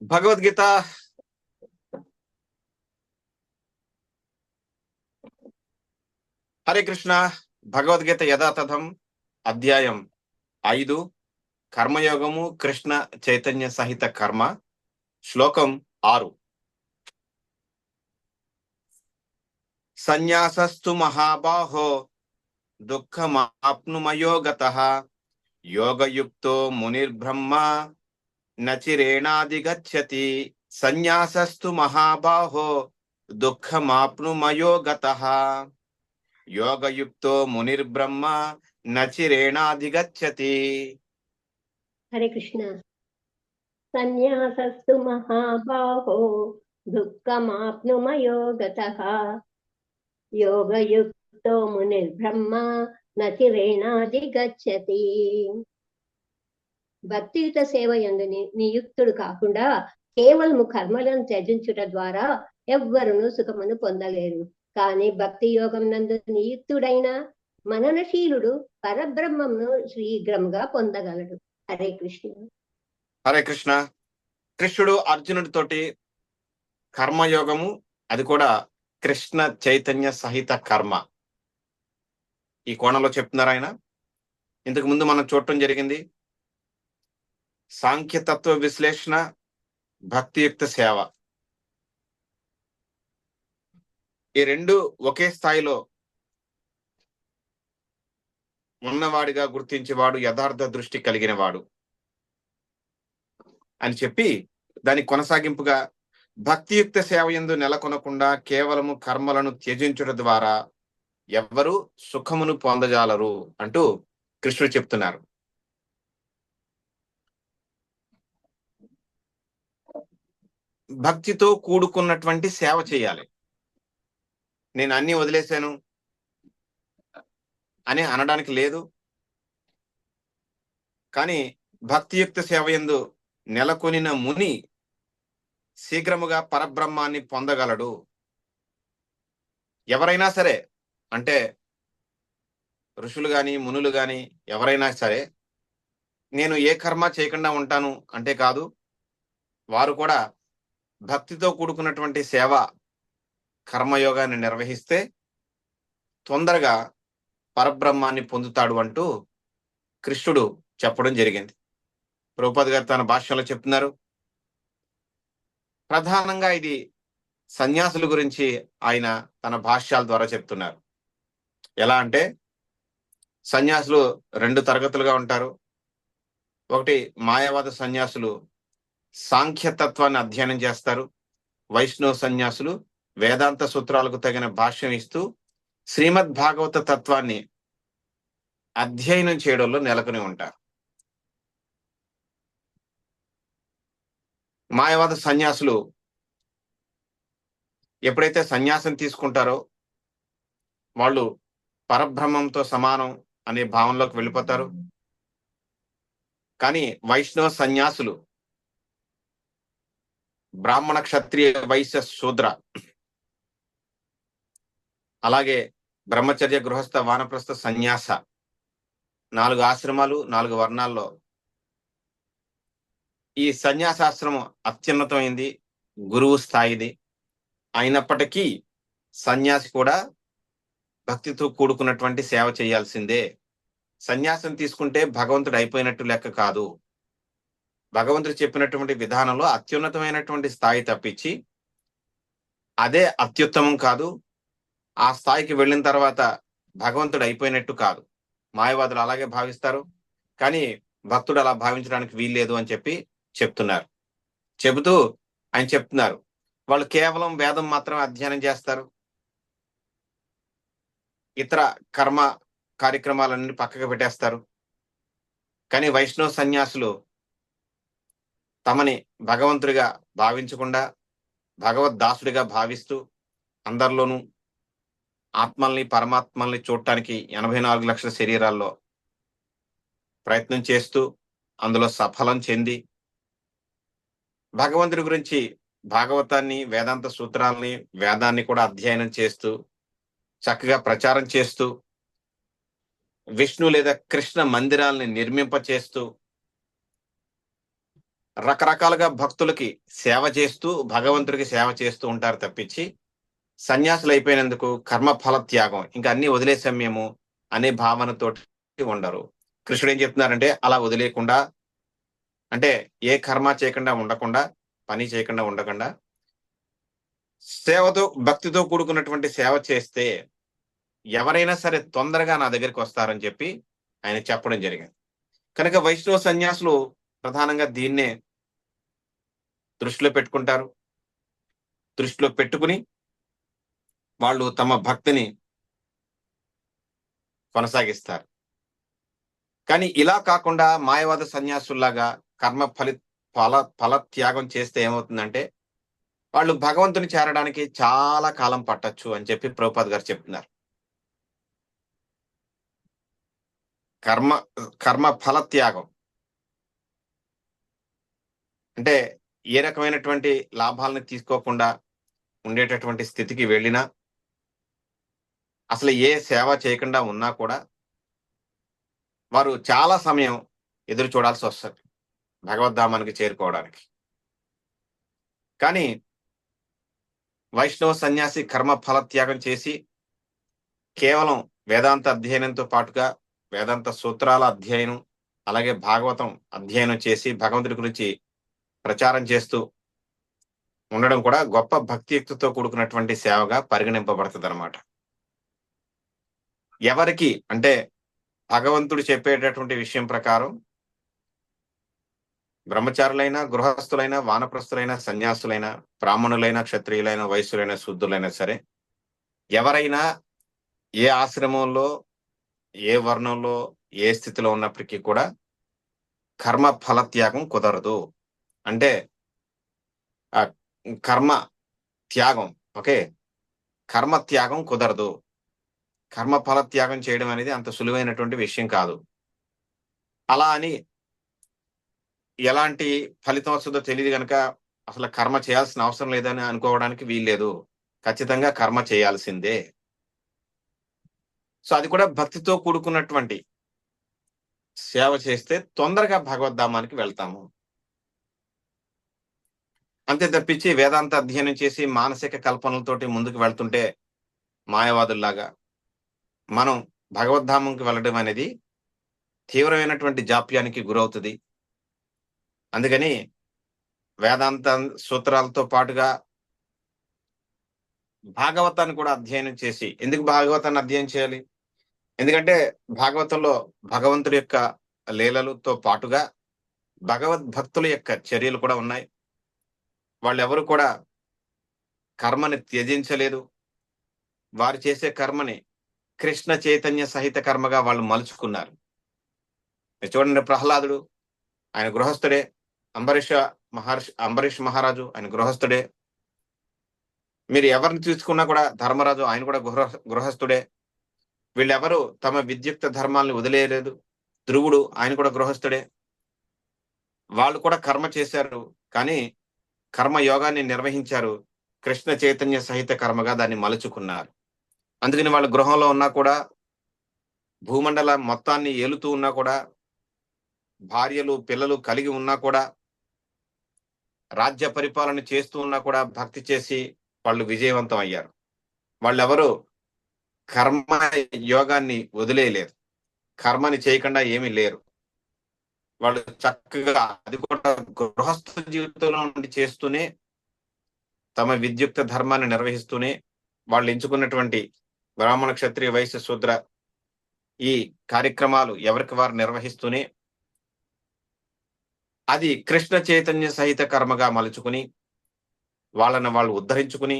భగవద్గీత హరే కృష్ణ. భగవద్గీత యథాతథం అధ్యాయం 5 కర్మయోగము కృష్ణ చైతన్య సహిత కర్మ శ్లోకం 6. సన్యాసస్తు మహాబాహో దుఃఖమాప్నుమయో గతః యోగయుక్తో మునిర్బ్రహ్మ నచిరేణాధిగచ్చతి. సన్యాసస్తు మహాబాహో దుఃఖమాప్నుమయో గతః యోగయుక్తో మునిర్బ్రహ్మ నచిరేణాధిగచ్చతి. హరే కృష్ణ. సన్యాసస్తు మహాబాహో దుఃఖమాప్నుమయో గతః యోగయుక్తో మునిర్బ్రహ్మ నచిరేణాధిగచ్చతి. భక్తియుత సేవ యందు నియుక్తుడు కాకుండా కేవలము కర్మలను త్యజించుట ద్వారా ఎవ్వరును సుఖమును పొందలేరు. కానీ భక్తి యోగం నందు నియుక్తుడైన మననశీలుడు పరబ్రహ్మమును శీఘ్రంగా పొందగలడు. హరే కృష్ణ. హరే కృష్ణ. కృష్ణుడు అర్జునుడితోటి కర్మయోగము, అది కూడా కృష్ణ చైతన్య సహిత కర్మ, ఈ కోణంలో చెప్తున్నారు ఆయన. ఇంతకు ముందు మనం చూడటం జరిగింది సాంఖ్యతత్వ విశ్లేషణ, భక్తియుక్త సేవ. ఈ రెండు ఒకే స్థాయిలో ఉన్నవాడిగా గుర్తించేవాడు యథార్థ దృష్టి కలిగిన వాడు అని చెప్పి దాని కొనసాగింపుగా భక్తియుక్త సేవ యందు నెలకొనకుండా కేవలము కర్మలను త్యజించుట ద్వారా ఎవ్వరూ సుఖమును పొందజాలరు అంటూ కృష్ణుడు చెప్తున్నారు. భక్తితో కూడుకున్నటువంటి సేవ చేయాలి. నేను అన్ని వదిలేశాను అని అనడానికి లేదు. కానీ భక్తియుక్త సేవ యందు నెలకొనిన ముని శీఘ్రముగా పరబ్రహ్మాన్ని పొందగలడు. ఎవరైనా సరే, అంటే ఋషులు గాని మునులు గాని ఎవరైనా సరే నేను ఏ కర్మ చేయకుండా ఉంటాను అంటే కాదు. వారు కూడా భక్తితో కూడుకున్నటువంటి సేవ కర్మయోగాన్ని నిర్వహిస్తే తొందరగా పరబ్రహ్మాన్ని పొందుతాడు అంటూ కృష్ణుడు చెప్పడం జరిగింది. ప్రభుపాద గారు తన భాష్యంలో చెప్తున్నారు. ప్రధానంగా ఇది సన్యాసుల గురించి ఆయన తన భాష్యాల ద్వారా చెప్తున్నారు. ఎలా అంటే సన్యాసులు 2 తరగతులుగా ఉంటారు. ఒకటి మాయావాద సన్యాసులు సాంఖ్యతత్వాన్ని అధ్యయనం చేస్తారు. వైష్ణవ సన్యాసులు వేదాంత సూత్రాలకు తగిన భాష్యం ఇస్తూ శ్రీమద్ భాగవత తత్వాన్ని అధ్యయనం చేయడంలో నెలకొని ఉంటారు. మాయావాద సన్యాసులు ఎప్పుడైతే సన్యాసం తీసుకుంటారో వాళ్ళు పరబ్రహ్మంతో సమానం అనే భావనలోకి వెళ్ళిపోతారు. కానీ వైష్ణవ సన్యాసులు బ్రాహ్మణ, క్షత్రియ, వైశ్య, శూద్ర, అలాగే బ్రహ్మచర్య, గృహస్థ, వానప్రస్థ, సన్యాస 4 ఆశ్రమాలు, 4 వర్ణాల్లో ఈ సన్యాసాశ్రమం అత్యున్నతమైంది, గురువు స్థాయిది. అయినప్పటికీ సన్యాసి కూడా భక్తితో కూడుకున్నటువంటి సేవ చేయాల్సిందే. సన్యాసం తీసుకుంటే భగవంతుడు అయిపోయినట్టు లెక్క కాదు. భగవంతుడు చెప్పినటువంటి విధానంలో అత్యున్నతమైనటువంటి స్థాయి తప్పించి అదే అత్యుత్తమం కాదు. ఆ స్థాయికి వెళ్ళిన తర్వాత భగవంతుడు అయిపోయినట్టు కాదు. మాయవాదులు అలాగే భావిస్తారు. కానీ భక్తుడు అలా భావించడానికి వీల్లేదు అని చెప్పి చెప్తున్నారు. చెబుతూ ఆయన చెప్తున్నారు, వాళ్ళు కేవలం వేదం మాత్రమే అధ్యయనం చేస్తారు. ఇతర కర్మ కార్యక్రమాలన్నీ పక్కకు పెట్టేస్తారు. కానీ వైష్ణవ సన్యాసులు తమని భగవంతుడిగా భావించకుండా భగవద్దాసుడిగా భావిస్తూ అందరిలోనూ ఆత్మల్ని, పరమాత్మల్ని చూడటానికి 84 లక్షల శరీరాల్లో ప్రయత్నం చేస్తూ అందులో సఫలం చెంది భగవంతుడి గురించి భాగవతాన్ని, వేదాంత సూత్రాలని, వేదాన్ని కూడా అధ్యయనం చేస్తూ చక్కగా ప్రచారం చేస్తూ విష్ణు లేదా కృష్ణ మందిరాలని నిర్మింపచేస్తూ రకరకాలుగా భక్తులకి సేవ చేస్తూ భగవంతుడికి సేవ చేస్తూ ఉంటారు తప్పించి సన్యాసులు అయిపోయినందుకు కర్మ ఫల త్యాగం ఇంకా అన్ని వదిలేసాం మేము అనే భావనతోటి ఉండరు. కృష్ణుడు ఏం చెప్తున్నారంటే అలా వదిలేయకుండా, అంటే ఏ కర్మ చేయకుండా ఉండకుండా, పని చేయకుండా ఉండకుండా సేవతో భక్తితో కూడుకున్నటువంటి సేవ చేస్తే ఎవరైనా సరే తొందరగా నా దగ్గరికి వస్తారని చెప్పి ఆయన చెప్పడం జరిగింది. కనుక వైష్ణవ సన్యాసులు ప్రధానంగా దీన్నే దృష్టిలో పెట్టుకుంటారు. దృష్టిలో పెట్టుకుని వాళ్ళు తమ భక్తిని కొనసాగిస్తారు. కానీ ఇలా కాకుండా మాయవాద సన్యాసుల్లాగా కర్మ ఫల త్యాగం చేస్తే ఏమవుతుందంటే వాళ్ళు భగవంతుని చేరడానికి చాలా కాలం పట్టొచ్చు అని చెప్పి ప్రభుపాద్ గారు చెప్తున్నారు. కర్మ కర్మ ఫల త్యాగం అంటే ఏ రకమైనటువంటి లాభాలను తీసుకోకుండా ఉండేటటువంటి స్థితికి వెళ్ళినా, అసలు ఏ సేవ చేయకుండా ఉన్నా కూడా వారు చాలా సమయం ఎదురు చూడాల్సి వస్తుంది భగవద్ధామానికి చేరుకోవడానికి. కానీ వైష్ణవ సన్యాసి కర్మ ఫల త్యాగం చేసి కేవలం వేదాంత అధ్యయనంతో పాటుగా వేదాంత సూత్రాల అధ్యయనం అలాగే భాగవతం అధ్యయనం చేసి భగవంతుడి గురించి ప్రచారం చేస్తూ ఉండడం కూడా గొప్ప భక్తియుక్తితో కూడుకున్నటువంటి సేవగా పరిగణింపబడుతుంది అనమాట. ఎవరికి అంటే భగవంతుడు చెప్పేటటువంటి విషయం ప్రకారం బ్రహ్మచారులైన గృహస్థులైన వానప్రస్థులైన సన్యాసులైన బ్రాహ్మణులైన క్షత్రియులైన వైశ్యులైన శూద్రులైనా సరే ఎవరైనా ఏ ఆశ్రమంలో ఏ వర్ణంలో ఏ స్థితిలో ఉన్నప్పటికీ కూడా కర్మ ఫల త్యాగం కుదరదు. అంటే ఆ కర్మ త్యాగం ఓకే కర్మ త్యాగం కుదరదు. కర్మ ఫల త్యాగం చేయడం అనేది అంత సులువైనటువంటి విషయం కాదు. అలా అని ఎలాంటి ఫలితం వస్తుందో తెలియదు కనుక అసలు కర్మ చేయాల్సిన అవసరం లేదని అనుకోవడానికి వీల్లేదు. ఖచ్చితంగా కర్మ చేయాల్సిందే. సో అది కూడా భక్తితో కూడుకున్నటువంటి సేవ చేస్తే తొందరగా భగవద్ధామానికి వెళ్తాము. అంతే తప్పించి వేదాంత అధ్యయనం చేసి మానసిక కల్పనలతోటి ముందుకు వెళ్తుంటే మాయావాదుల్లాగా మనం భగవద్ధామంకి వెళ్ళడం అనేది తీవ్రమైనటువంటి జాప్యానికి గురవుతుంది. అందుకని వేదాంత సూత్రాలతో పాటుగా భాగవతాన్ని కూడా అధ్యయనం చేసి, ఎందుకు భాగవతాన్ని అధ్యయనం చేయాలి? ఎందుకంటే భాగవతంలో భగవంతుడి యొక్క లీలలతో పాటుగా భగవద్భక్తుల యొక్క చర్యలు కూడా ఉన్నాయి. వాళ్ళెవరు కూడా కర్మని త్యజించలేదు. వారు చేసే కర్మని కృష్ణ చైతన్య సహిత కర్మగా వాళ్ళు మలుచుకున్నారు. చూడండి, ప్రహ్లాదుడు ఆయన గృహస్థుడే, అంబరీష్ మహారాజు ఆయన గృహస్థుడే, మీరు ఎవరిని తీసుకున్నా కూడా ధర్మరాజు ఆయన కూడా గృహస్థుడే. వీళ్ళెవరు తమ విద్యుక్త ధర్మాలను వదిలేయలేదు. ధ్రువుడు ఆయన కూడా గృహస్థుడే. వాళ్ళు కూడా కర్మ చేశారు, కానీ కర్మ యోగాన్ని నిర్వహించారు. కృష్ణ చైతన్య సహిత కర్మగా దాన్ని మలుచుకున్నారు. అందుకని వాళ్ళ గృహంలో ఉన్నా కూడా, భూమండల మొత్తాన్ని ఏలుతూ ఉన్నా కూడా, భార్యలు పిల్లలు కలిగి ఉన్నా కూడా, రాజ్య పరిపాలన చేస్తూ ఉన్నా కూడా భక్తి చేసి వాళ్ళు విజయవంతం అయ్యారు. వాళ్ళెవరు కర్మ యోగాన్ని వదిలేయలేదు. కర్మని చేయకుండా ఏమీ లేరు. వాళ్ళు చక్కగా అది కూడా గృహస్థ జీవితంలో నుండి చేస్తూనే తమ విద్యుక్త ధర్మాన్ని నిర్వహిస్తూనే వాళ్ళు ఎంచుకున్నటువంటి బ్రాహ్మణ క్షత్రియ వైశ్య శూద్ర ఈ కార్యక్రమాలు ఎవరికి వారు నిర్వహిస్తూనే అది కృష్ణ చైతన్య సహిత కర్మగా మలుచుకుని వాళ్ళని వాళ్ళు ఉద్ధరించుకుని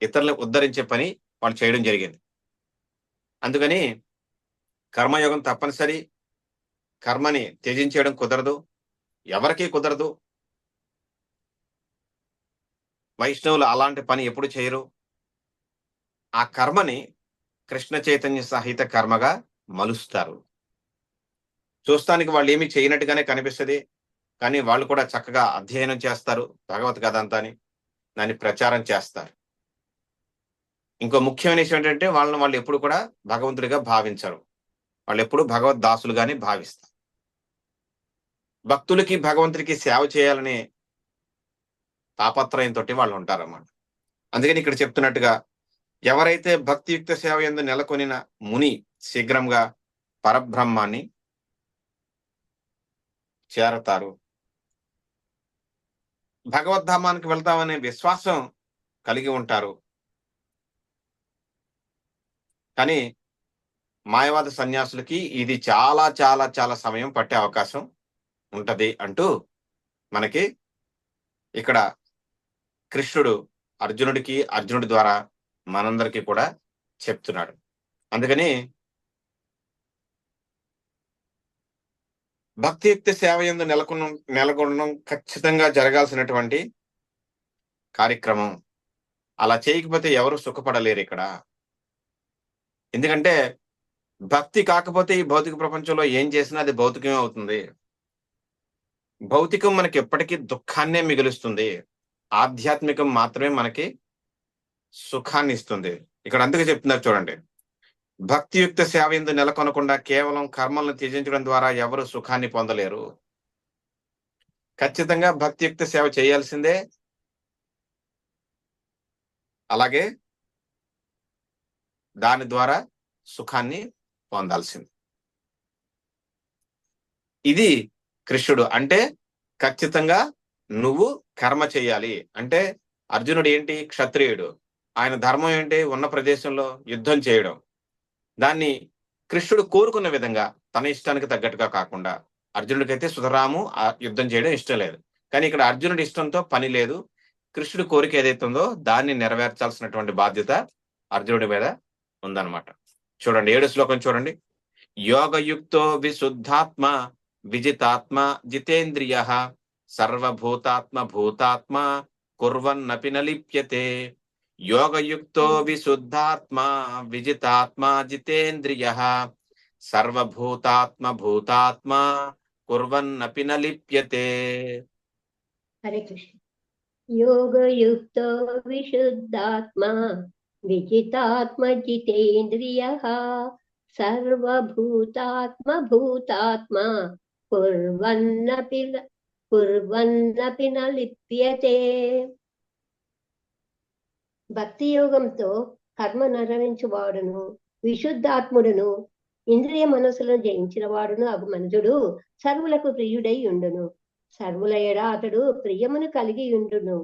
ఇతరులను ఉద్ధరించే పని వాళ్ళు చేయడం జరిగింది. అందుకని కర్మయోగం తప్పనిసరి. కర్మని త్యజించేయడం కుదరదు, ఎవరికీ కుదరదు. వైష్ణవులు అలాంటి పని ఎప్పుడు చేయరు. ఆ కర్మని కృష్ణ చైతన్య సహిత కర్మగా మలుస్తారు. చూస్తానికి వాళ్ళు ఏమీ చేయనట్టుగానే కనిపిస్తుంది, కానీ వాళ్ళు కూడా చక్కగా అధ్యయనం చేస్తారు భగవద్గీత అంతాని, దాన్ని ప్రచారం చేస్తారు. ఇంకో ముఖ్యమైన విషయం ఏంటంటే వాళ్ళు ఎప్పుడు కూడా భగవంతుడిగా భావించరు. వాళ్ళు ఎప్పుడు భగవద్దాసులుగానే భావిస్తారు. భక్తులకి భగవంతుడికి సేవ చేయాలనే తాపత్రయంతో వాళ్ళు ఉంటారన్నమాట. అందుకని ఇక్కడ చెప్తున్నట్టుగా ఎవరైతే భక్తియుక్త సేవ యందు నెలకొనిన ముని శీఘ్రంగా పరబ్రహ్మాన్ని చేరతారు. భగవద్ధామానికి వెళ్తామనే విశ్వాసం కలిగి ఉంటారు. కానీ మాయవాద సన్యాసులకి ఇది చాలా చాలా చాలా సమయం పట్టే అవకాశం ఉంటది అంటూ మనకి ఇక్కడ కృష్ణుడు అర్జునుడి ద్వారా మనందరికీ కూడా చెప్తున్నాడు. అందుకని భక్తియుక్త సేవ యందు నెలకొనడం ఖచ్చితంగా జరగాల్సినటువంటి కార్యక్రమం. అలా చేయకపోతే ఎవరు సుఖపడలేరు ఇక్కడ. ఎందుకంటే భక్తి కాకపోతే ఈ భౌతిక ప్రపంచంలో ఏం చేసినా అది భౌతికమే అవుతుంది. భౌతికం మనకి ఎప్పటికీ దుఃఖాన్నే మిగులుస్తుంది. ఆధ్యాత్మికం మాత్రమే మనకి సుఖాన్ని ఇస్తుంది. ఇక్కడ అందుకే చెప్తున్నారు చూడండి, భక్తియుక్త సేవ యందు నెలకొనకుండా కేవలం కర్మలను త్యజించడం ద్వారా ఎవరు సుఖాన్ని పొందలేరు. ఖచ్చితంగా భక్తియుక్త సేవ చేయాల్సిందే. అలాగే దాని ద్వారా సుఖాన్ని పొందాల్సింది. ఇది కృష్ణుడు అంటే ఖచ్చితంగా నువ్వు కర్మ చేయాలి. అంటే అర్జునుడు ఏంటి? క్షత్రియుడు. ఆయన ధర్మం ఏంటి? ఉన్న ప్రదేశంలో యుద్ధం చేయడం. దాన్ని కృష్ణుడు కోరుకున్న విధంగా తన ఇష్టానికి తగ్గట్టుగా కాకుండా, అర్జునుడికైతే సుతరాము ఆ యుద్ధం చేయడం ఇష్టం లేదు. కానీ ఇక్కడ అర్జునుడి ఇష్టంతో పని లేదు. కృష్ణుడి కోరిక ఏదైతే ఉందో దాన్ని నెరవేర్చాల్సినటువంటి బాధ్యత అర్జునుడి మీద ఉందన్నమాట. చూడండి 7వ శ్లోకం చూడండి. యోగయుక్తో విశుద్ధాత్మ విజితాత్మ జితేంద్రియ సర్వభూతాత్మ భూతాత్మ కుర్వన్నపి న లిప్యతే. యోగయుక్తో విశుద్ధాత్మ విజితాత్మ జితేంద్రియ సర్వభూతాత్మ భూతాత్మ కుర్వన్నపి న లిప్యతే. హరే కృష్ణ. యోగయుక్తో విశుద్ధాత్మ విజితాత్మ జితేంద్రియః సర్వభూతాత్మ భూతాత్మ కుర్వన్నపి న లిప్యతే. భక్తి యోగంతో కర్మ నిర్వహించువాడును విశుద్ధాత్ముడును ఇంద్రియ మనసులను జయించిన వాడును అగు మనుజుడు సర్వులకు ప్రియుడై ఉండును. సర్వుల ఎడ అతడు ప్రియమును కలిగి ఉండును.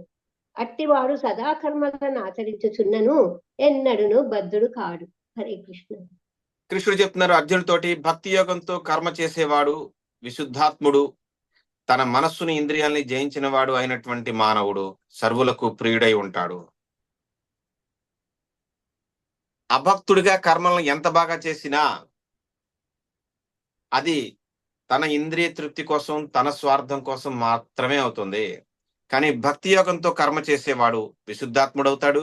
అట్టివాడు సదా కర్మలను ఆచరించుచున్నను ఎన్నడును బద్ధుడు కాడు. హరే కృష్ణ. కృష్ణుడు చెప్తున్నారు అర్జునుడితోటి, భక్తి యోగంతో కర్మ చేసేవాడు విశుద్ధాత్ముడు, తన మనస్సుని ఇంద్రియాల్ని జయించిన వాడు అయినటువంటి మానవుడు సర్వులకు ప్రియుడై ఉంటాడు. అభక్తుడిగా కర్మలను ఎంత బాగా చేసినా అది తన ఇంద్రియ తృప్తి కోసం, తన స్వార్థం కోసం మాత్రమే అవుతుంది. కానీ భక్తి యోగంతో కర్మ చేసేవాడు విశుద్ధాత్ముడవుతాడు,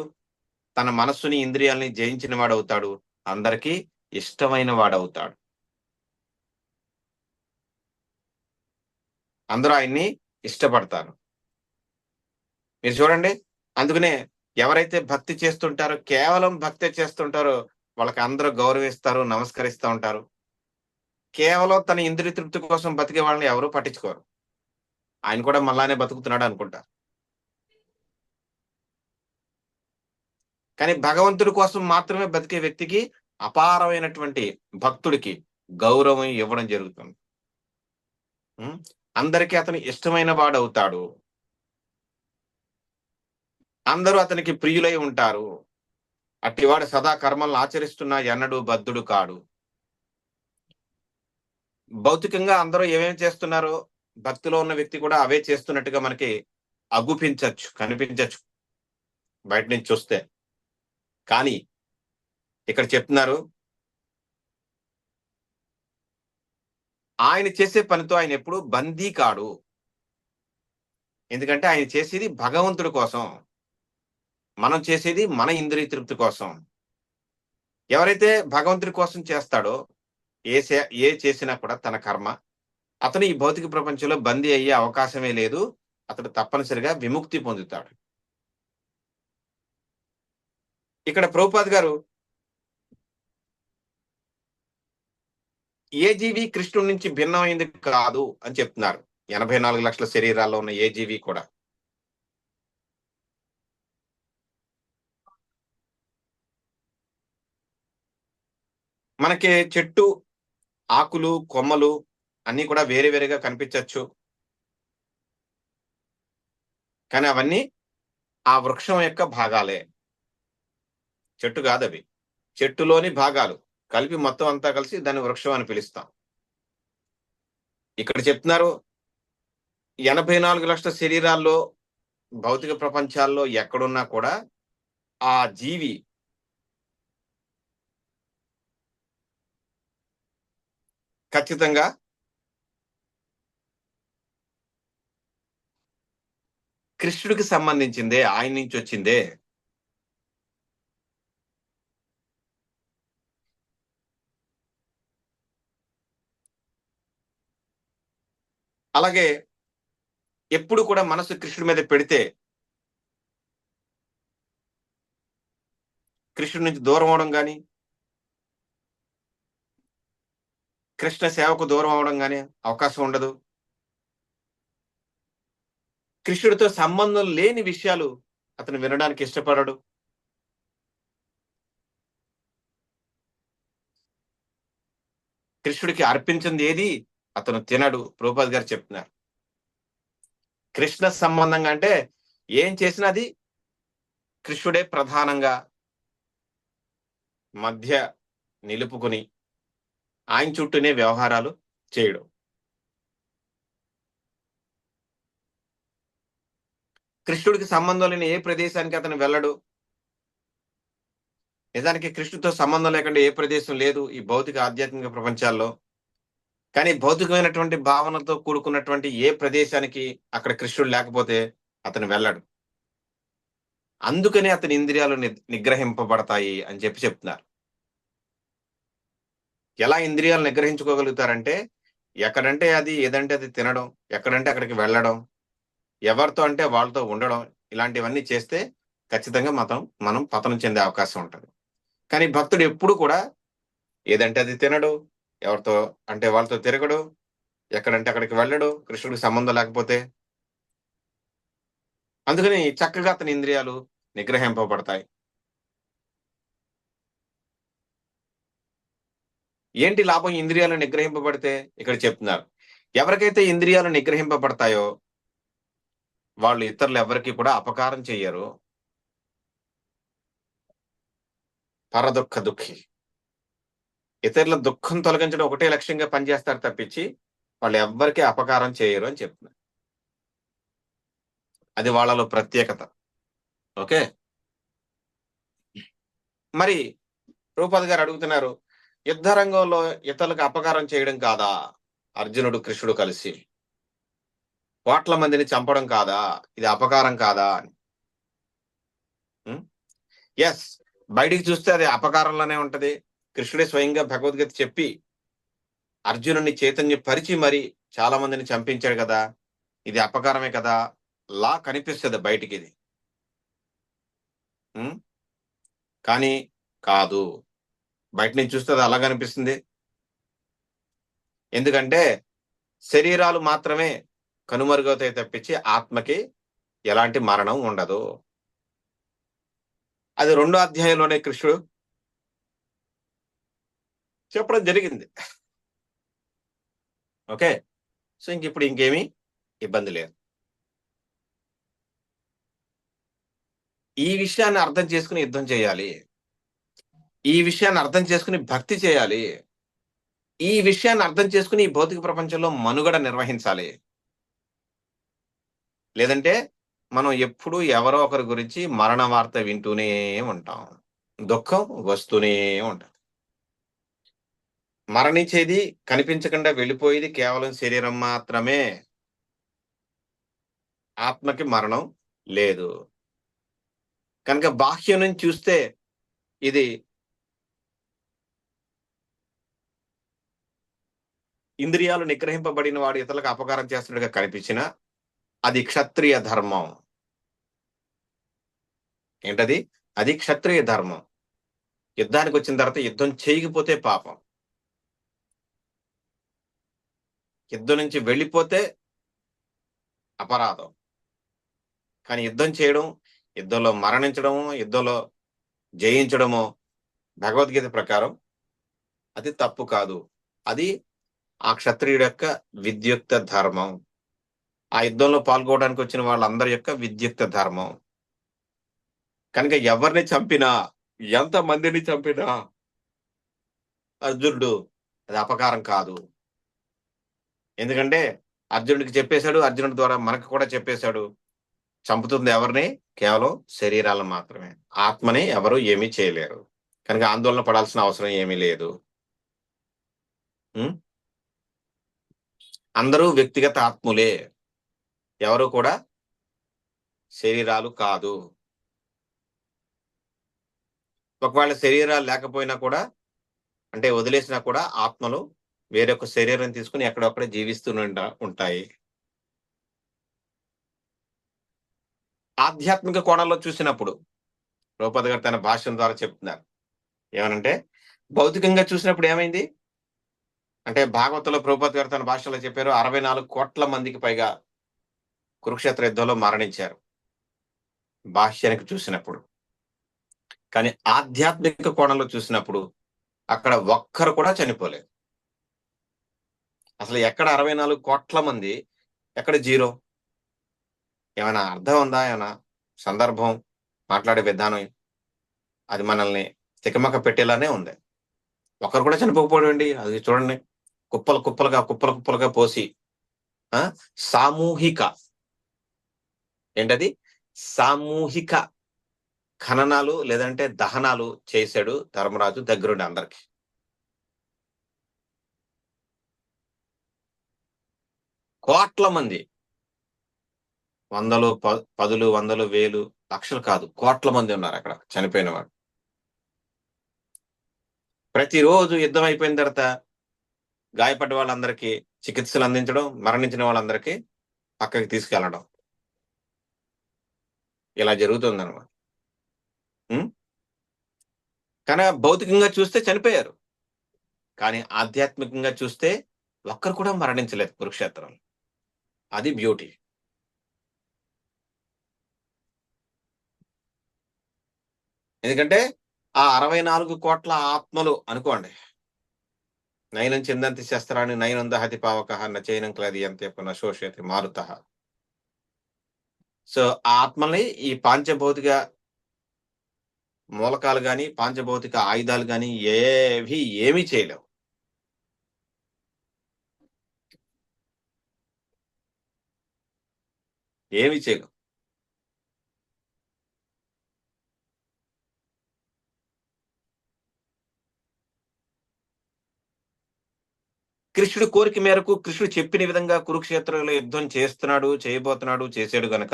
తన మనస్సుని ఇంద్రియాల్ని జయించిన వాడవుతాడు, అందరికీ ఇష్టమైన వాడవుతాడు. అందరూ ఆయన్ని ఇష్టపడతారు. మీరు చూడండి, అందుకనే ఎవరైతే భక్తి చేస్తుంటారో, కేవలం భక్తి చేస్తుంటారో వాళ్ళకి అందరూ గౌరవిస్తారు, నమస్కరిస్తూ ఉంటారు. కేవలం తన ఇంద్రియ తృప్తి కోసం బతికే వాళ్ళని ఎవరూ పట్టించుకోరు. ఆయన కూడా మళ్ళానే బతుకుతున్నాడు అనుకుంటారు. కానీ భగవంతుడి కోసం మాత్రమే బతికే వ్యక్తికి, అపారమైనటువంటి భక్తుడికి గౌరవం ఇవ్వడం జరుగుతుంది. అందరికీ అతను ఇష్టమైన వాడవుతాడు. అందరూ అతనికి ప్రియులై ఉంటారు. అట్టివాడు సదా కర్మలను ఆచరిస్తున్నా ఎన్నడూ బద్ధుడు కాడు. భౌతికంగా అందరూ ఏమేమి చేస్తున్నారో భక్తిలో ఉన్న వ్యక్తి కూడా అవే చేస్తున్నట్టుగా మనకి కనిపించచ్చు బయట నుంచి చూస్తే. కానీ ఇక్కడ చెప్తున్నారు, ఆయన చేసే పనితో ఆయన ఎప్పుడు బందీ కాడు. ఎందుకంటే ఆయన చేసేది భగవంతుడి కోసం, మనం చేసేది మన ఇంద్రియ తృప్తి కోసం. ఎవరైతే భగవంతుడి కోసం చేస్తాడో ఏ చేసినా కూడా తన కర్మ, అతను ఈ భౌతిక ప్రపంచంలో బందీ అయ్యే అవకాశమే లేదు. అతడు తప్పనిసరిగా విముక్తి పొందుతాడు. ఇక్కడ ప్రభుపాద్ గారు ఏ జీవి కృష్ణుడి నుంచి భిన్నమైంది కాదు అని చెప్తున్నారు. 84 లక్షల శరీరాల్లో ఉన్న ఏ జీవి కూడా. మనకి చెట్టు ఆకులు, కొమ్మలు అన్నీ కూడా వేరే వేరేగా కనిపించొచ్చు. కానీ అవన్నీ ఆ వృక్షం యొక్క భాగాలే. చెట్టు కాదవి. చెట్టులోని భాగాలు కలిపి మొత్తం అంతా కలిసి దాన్ని వృక్షం అని పిలుస్తాం. ఇక్కడ చెప్తున్నారు 84 లక్షల శరీరాల్లో భౌతిక ప్రపంచాల్లో ఎక్కడున్నా కూడా ఆ జీవి ఖచ్చితంగా కృష్ణుడికి సంబంధించిందే, ఆయన నుంచి వచ్చిందే. అలాగే ఎప్పుడు కూడా మనసు కృష్ణుడి మీద పెడితే కృష్ణుడి నుంచి దూరం అవడం గాని, కృష్ణ సేవకు దూరం అవడం గాని అవకాశం ఉండదు. కృష్ణుడితో సంబంధం లేని విషయాలు అతను వినడానికి ఇష్టపడడు. కృష్ణుడికి అర్పించింది ఏది అతను తినడు. ప్రభుపాద్ గారు చెప్తున్నారు. కృష్ణ సంబంధంగా అంటే ఏం చేసినా అది కృష్ణుడే ప్రధానంగా మధ్య నిలుపుకుని ఆయన చుట్టూనే వ్యవహారాలు చేయడం. కృష్ణుడికి సంబంధం లేని ఏ ప్రదేశానికి అతను వెళ్ళడు. నిజానికి కృష్ణుడితో సంబంధం లేకుండా ఏ ప్రదేశం లేదు ఈ భౌతిక ఆధ్యాత్మిక ప్రపంచాల్లో. కానీ భౌతికమైనటువంటి భావనతో కూడుకున్నటువంటి ఏ ప్రదేశానికి అక్కడ కృష్ణుడు లేకపోతే అతను వెళ్ళడు. అందుకని అతని ఇంద్రియాలు నిగ్రహింపబడతాయి అని చెప్తున్నారు. ఎలా ఇంద్రియాలు నిగ్రహించుకోగలుగుతారంటే ఎక్కడంటే అది, ఏదంటే అది తినడం, ఎక్కడంటే అక్కడికి వెళ్ళడం, ఎవరితో అంటే వాళ్ళతో ఉండడం, ఇలాంటివన్నీ చేస్తే ఖచ్చితంగా మనం పతనం చెందే అవకాశం ఉంటుంది. కానీ భక్తుడు ఎప్పుడు కూడా ఏదంటే అది తినడు, ఎవరితో అంటే వాళ్ళతో తిరగడు, ఎక్కడంటే అక్కడికి వెళ్ళడు, కృష్ణుడికి సంబంధం లేకపోతే. అందుకని చక్కగా అతని ఇంద్రియాలు నిగ్రహింపబడతాయి. ఏంటి లాభం ఇంద్రియాలు నిగ్రహింపబడితే? ఇక్కడ చెప్తున్నారు, ఎవరికైతే ఇంద్రియాలు నిగ్రహింపబడతాయో వాళ్ళు ఇతరులు ఎవరికి కూడా అపకారం చెయ్యరు. పరదుఃఖ దుఃఖి. ఇతరుల దుఃఖం తొలగించడం ఒకటే లక్ష్యంగా పనిచేస్తారు తప్పించి వాళ్ళు ఎవ్వరికీ అపకారం చేయరు అని చెప్తున్నారు. అది వాళ్ళలో ప్రత్యేకత. ఓకే, మరి రూపద్ గారు అడుగుతున్నారు, యుద్ధ రంగంలో ఇతరులకు అపకారం చేయడం కాదా అర్జునుడు కృష్ణుడు కలిసి? కోట్ల మందిని చంపడం కాదా ఇది అపకారం కాదా అని? ఎస్, బయటికి చూస్తే అది అపకారంలోనే ఉంటది. కృష్ణుడే స్వయంగా భగవద్గీత చెప్పి అర్జునుడిని చైతన్య పరిచి మరి చాలా మందిని చంపించాడు కదా, ఇది అపకారమే కదా లా కనిపిస్తుంది బయటికి ఇది. కానీ కాదు, బయట నుంచి చూస్తే అది అలా కనిపిస్తుంది. ఎందుకంటే శరీరాలు మాత్రమే కనుమరుగవుతాయి తప్పించి ఆత్మకి ఎలాంటి మరణం ఉండదు. అది 2వ అధ్యాయంలోనే కృష్ణుడు చెప్పడం జరిగింది. ఓకే, సో ఇప్పుడు ఇంకేమీ ఇబ్బంది లేదు. ఈ విషయాన్ని అర్థం చేసుకుని యుద్ధం చేయాలి, ఈ విషయాన్ని అర్థం చేసుకుని భక్తి చేయాలి, ఈ విషయాన్ని అర్థం చేసుకుని ఈ భౌతిక ప్రపంచంలో మనుగడ నిర్వహించాలి. లేదంటే మనం ఎప్పుడు ఎవరో ఒకరి గురించి మరణ వార్త వింటూనే ఉంటాం, దుఃఖం వస్తూనే ఉంటుంది. మరణించేది కనిపించకుండా వెళ్ళిపోయేది కేవలం శరీరం మాత్రమే, ఆత్మకి మరణం లేదు. కనుక బాహ్యం నుంచి చూస్తే ఇది ఇంద్రియాలు నిగ్రహింపబడిన వాడు ఇతరులకు అపకారం చేస్తున్నట్టుగా కనిపించిన అది క్షత్రియ ధర్మం. ఏంటది? అది క్షత్రియ ధర్మం. యుద్ధానికి వచ్చిన తర్వాత యుద్ధం చేయకపోతే పాపం, యుద్ధం నుంచి వెళ్ళిపోతే అపరాధం. కానీ యుద్ధం చేయడం, యుద్ధంలో మరణించడము, యుద్ధంలో జయించడము భగవద్గీత ప్రకారం అది తప్పు కాదు. అది ఆ క్షత్రియుడి యొక్క విద్యుక్త ధర్మం. ఆ యుద్ధంలో పాల్గొనడానికి వచ్చిన వాళ్ళందరి యొక్క విద్యుక్త ధర్మం. కనుక ఎవరిని చంపినా, ఎంత మందిని చంపినా అర్జునుడు అది అపకారం కాదు. ఎందుకంటే అర్జునుడికి చెప్పేశాడు, అర్జునుడి ద్వారా మనకు కూడా చెప్పేశాడు. చంపుతుంది ఎవరిని? కేవలం శరీరాలను మాత్రమే. ఆత్మని ఎవరు ఏమీ చేయలేరు. కనుక ఆందోళన పడాల్సిన అవసరం ఏమీ లేదు. అందరూ వ్యక్తిగత ఆత్ములే, ఎవరు కూడా శరీరాలు కాదు. ఒకవేళ శరీరాలు లేకపోయినా కూడా, అంటే వదిలేసినా కూడా ఆత్మలు వేరొక శరీరం తీసుకుని ఎక్కడొక్కడే జీవిస్తూనే ఉంటాయి. ఆధ్యాత్మిక కోణంలో చూసినప్పుడు రూపద గారు తన భాష్యం ద్వారా చెప్తున్నారు. ఏమనంటే భౌతికంగా చూసినప్పుడు ఏమైంది అంటే, భాగవతంలో ప్రభుపాద్ గారు తన భాషలో చెప్పారు, 64 కోట్ల మందికి పైగా కురుక్షేత్ర యుద్ధంలో మరణించారు భాష్యానికి చూసినప్పుడు. కానీ ఆధ్యాత్మిక కోణంలో చూసినప్పుడు అక్కడ ఒక్కరు కూడా చనిపోలేదు. అసలు ఎక్కడ 64 కోట్ల మంది, ఎక్కడ జీరో? ఏమైనా అర్థం ఉందా? ఏమైనా సందర్భం, మాట్లాడే విధానం అది మనల్ని తికమక పెట్టేలానే ఉంది. ఒకరు కూడా చనిపోకపోవడం అండి. అది చూడండి, కుప్పలు కుప్పలుగా కుప్పలు కుప్పలుగా పోసి సామూహిక ఏంటది సామూహిక ఖననాలు లేదంటే దహనాలు చేశాడు ధర్మరాజు దగ్గరుండి అందరికి. కోట్ల మంది, వందలు పదులు వందలు వేలు లక్షలు కాదు, కోట్ల మంది ఉన్నారు అక్కడ చనిపోయిన వాడు. ప్రతిరోజు యుద్ధం అయిపోయిన తర్వాత గాయపడ్డ వాళ్ళందరికీ చికిత్సలు అందించడం, మరణించిన వాళ్ళందరికీ పక్కకి తీసుకెళ్లడం, ఇలా జరుగుతుందన్నమాట. కానీ భౌతికంగా చూస్తే చనిపోయారు, కానీ ఆధ్యాత్మికంగా చూస్తే ఒక్కరు కూడా మరణించలేదు కురుక్షేత్రంలో. అది బ్యూటీ. ఎందుకంటే ఆ 64 కోట్ల ఆత్మలు అనుకోండి, నయనం చిందంతి శస్త్రాన్ని నయనం దహతి పావక నచైనం క్లది అంతే నశోషయతి మారుత. సో ఆ ఆత్మల్ని ఈ పాంచభౌతిక మూలకాలు గాని, పాంచభౌతిక ఆయుధాలు గాని ఏమీ చేయలేవు. ఏమీ చేయలేవు. కృష్ణుడి కోరిక మేరకు, కృష్ణుడు చెప్పిన విధంగా కురుక్షేత్రంలో యుద్ధం చేస్తున్నాడు, చేయబోతున్నాడు, చేశాడు గనక,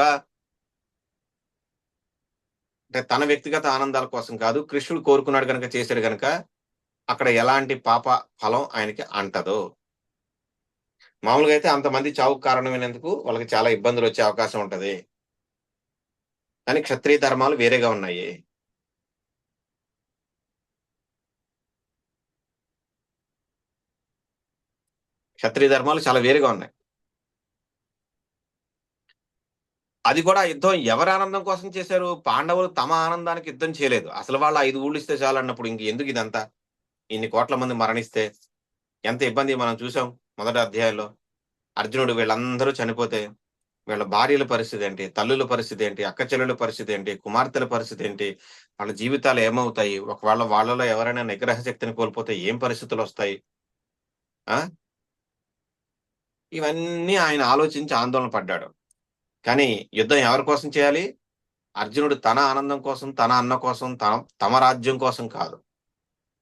అంటే తన వ్యక్తిగత ఆనందాల కోసం కాదు, కృష్ణుడు కోరుకున్నాడు గనక చేశాడు గనక అక్కడ ఎలాంటి పాప ఫలం ఆయనకి అంటదు. మామూలుగా అయితే అంతమంది చావుకు కారణమైనందుకు వాళ్ళకి చాలా ఇబ్బందులు వచ్చే అవకాశం ఉంటది. కానీ క్షత్రియ ధర్మాలు వేరేగా ఉన్నాయి. క్షత్రియ ధర్మాలు చాలా వేరుగా ఉన్నాయి. అది కూడా యుద్ధం ఎవరి ఆనందం కోసం చేశారు? పాండవులు తమ ఆనందానికి యుద్ధం చేయలేదు. అసలు వాళ్ళు 5 ఊళ్ళు ఇస్తే చాలన్నప్పుడు ఎందుకు ఇదంతా? ఇన్ని కోట్ల మంది మరణిస్తే ఎంత ఇబ్బంది మనం చూసాం మొదటి అధ్యాయంలో. అర్జునుడు వీళ్ళందరూ చనిపోతే వీళ్ళ భార్యల పరిస్థితి ఏంటి? తల్లుల పరిస్థితి ఏంటి? అక్క చెల్లెల పరిస్థితి ఏంటి? కుమార్తెల పరిస్థితి ఏంటి? వాళ్ళ జీవితాలు ఏమవుతాయి? ఒకవేళ వాళ్ళలో ఎవరైనా నిగ్రహ శక్తిని కోల్పోతే ఏం పరిస్థితులు వస్తాయి? ఇవన్నీ ఆయన ఆలోచించి ఆందోళన పడ్డాడు. కానీ యుద్ధం ఎవరి కోసం చేయాలి? అర్జునుడు తన ఆనందం కోసం, తన అన్న కోసం, తమ రాజ్యం కోసం కాదు,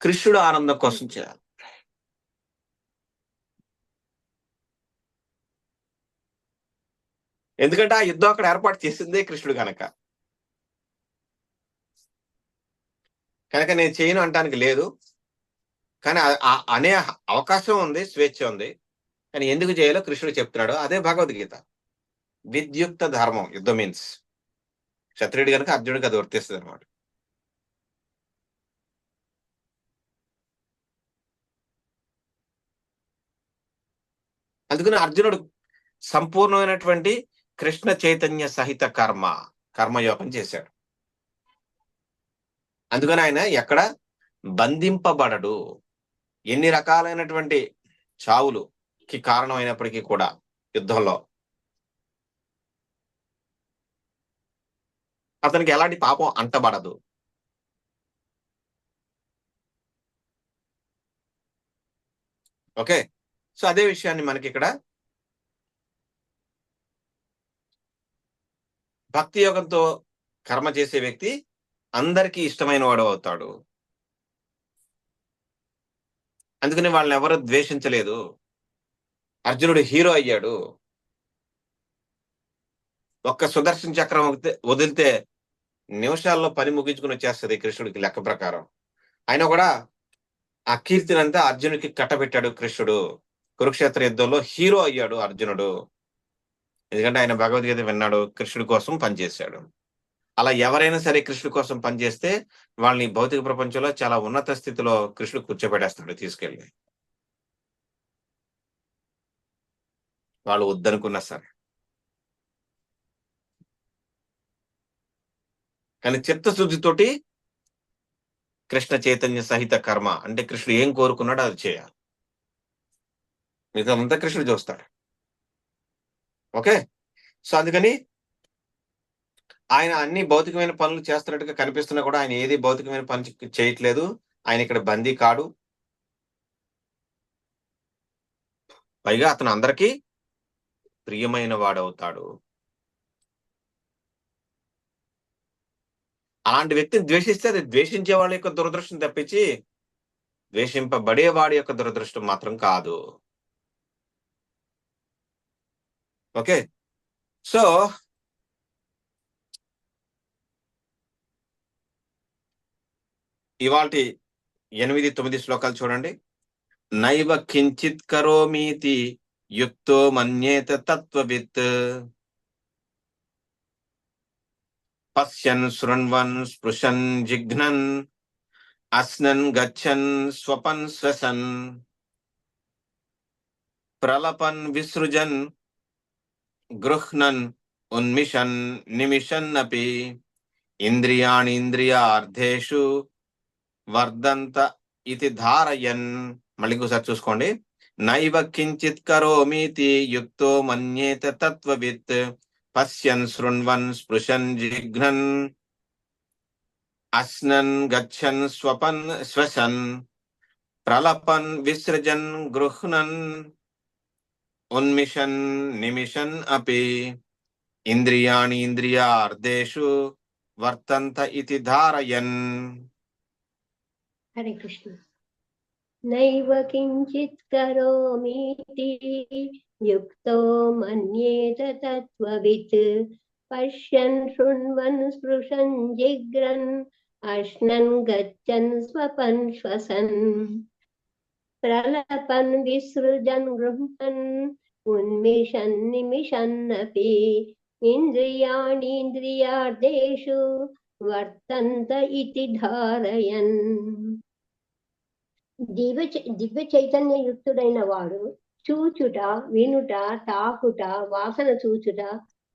కృష్ణుడు ఆనందం కోసం చేయాలి. ఎందుకంటే ఆ యుద్ధం అక్కడ ఏర్పాటు చేసిందే కృష్ణుడు కనుక నేను చేయను అంటానికి లేదు. కానీ అనే అవకాశం ఉంది, స్వేచ్ఛ ఉంది. కానీ ఎందుకు చేయాలో కృష్ణుడు చెప్తున్నాడు. అదే భగవద్గీత. విద్యుక్త ధర్మం యుద్ధం మీన్స్. క్షత్రియుడు కనుక అర్జునుడికి అది వర్తిస్తుంది అనమాట. అందుకని అర్జునుడు సంపూర్ణమైనటువంటి కృష్ణ చైతన్య సహిత కర్మయోగం చేశాడు. అందుకని ఆయన ఎక్కడ బంధింపబడడు. ఎన్ని రకాలైనటువంటి చావులుకి కారణమైనప్పటికీ కూడా యుద్ధంలో అతనికి ఎలాంటి పాపం అంటబడదు. ఓకే, సో అదే విషయాన్ని మనకి ఇక్కడ భక్తి యోగంతో కర్మ చేసే వ్యక్తి అందరికీ ఇష్టమైన వాడు అవుతాడు. అందుకని వాళ్ళని ఎవరు ద్వేషించలేదు. అర్జునుడు హీరో అయ్యాడు. ఒక్క సుదర్శన చక్రం వదిలితే నిమిషాల్లో పని ముగించుకుని వచ్చేస్తుంది కృష్ణుడికి లెక్క ప్రకారం. ఆయన కూడా ఆ కీర్తిని అంతా అర్జునుడికి కట్టబెట్టాడు కృష్ణుడు. కురుక్షేత్ర యుద్ధంలో హీరో అయ్యాడు అర్జునుడు. ఎందుకంటే ఆయన భగవద్గీత విన్నాడు, కృష్ణుడి కోసం పనిచేశాడు. అలా ఎవరైనా సరే కృష్ణుడి కోసం పనిచేస్తే వాళ్ళని భౌతిక ప్రపంచంలో చాలా ఉన్నత స్థితిలో కృష్ణుడు కూర్చోబెట్టేస్తాడు తీసుకెళ్ళి, వాళ్ళు వద్దనుకున్నా సరే. కానీ చిత్తశుద్ధితోటి కృష్ణ చైతన్య సహిత కర్మ అంటే కృష్ణుడు ఏం కోరుకున్నాడో అది చేయాలి. మిగతా అంతా కృష్ణుడు చూస్తాడు. ఓకే, సో అందుకని ఆయన అన్ని భౌతికమైన పనులు చేస్తున్నట్టుగా కనిపిస్తున్నా కూడా ఆయన ఏది భౌతికమైన పని చేయట్లేదు. ఆయన ఇక్కడ బందీ కాడు. పైగా అతను అందరికీ ప్రియమైన వాడవుతాడు. అలాంటి వ్యక్తిని ద్వేషిస్తే అది ద్వేషించే వాళ్ళ యొక్క దురదృష్టం తప్పించి ద్వేషింపబడే వాడి యొక్క దురదృష్టం మాత్రం కాదు. ఓకే, సో ఇవాల్టి 8-9 శ్లోకాలు చూడండి. నైవ కించిత్ కరోమీతి యుక్తో మన్యేత తత్వవిత్ పశ్యన్ శృణ్వన్ స్పృశన్ జిఘ్నన్ అస్నన్ గచ్చన్ స్వపన్ శ్వసన్ ప్రలపన్ విసృజన్ గృహ్ణన్ ఉన్మిషన్ నిమిషన్ అపి ఇంద్రియాణి ఇంద్రియార్థేషు వర్ధంత ఇది ధారయన్. మళ్ళీ ఇంకోసారి చూసుకోండి. నైవ కించిత్ కరోమీతి యుక్తో మన్యేత తత్వవిత్ పశ్యన్ శృణ్వన్ స్పృశన్ జిఘ్నన్ అస్నన్ గచ్చన్ స్వపన్ శ్వసన్ ప్రలపన్ విసృజన్ గృహ్ణన్ ఉన్మిషన్ నిమిషన్ అపి ఇంద్రియాణి ఇంద్రియార్థేషు వర్తంత ఇతి ధారయన్. హరే కృష్ణ. నైవ కించిత్ కరోమీతి యుక్తో మన్యేత తత్వవిత్ పశ్యన్ శృణ్వన్ స్పృశన్ జిఘ్రన్ అశ్నన్ గచ్చన్ స్వపన్ శ్వసన్ ప్రలపన్ విసృజన్ గృహ్ణన్ ఉన్మిషన్ నిమిషన్నపి ఇంద్రియాణి ఇంద్రియార్థేషు వర్తంత ఇతి ధారయన్. దివ్య చైతన్య యుక్తుడైన వాడు చూచుట, వినుట, తాకుట, వాసన చూచుట,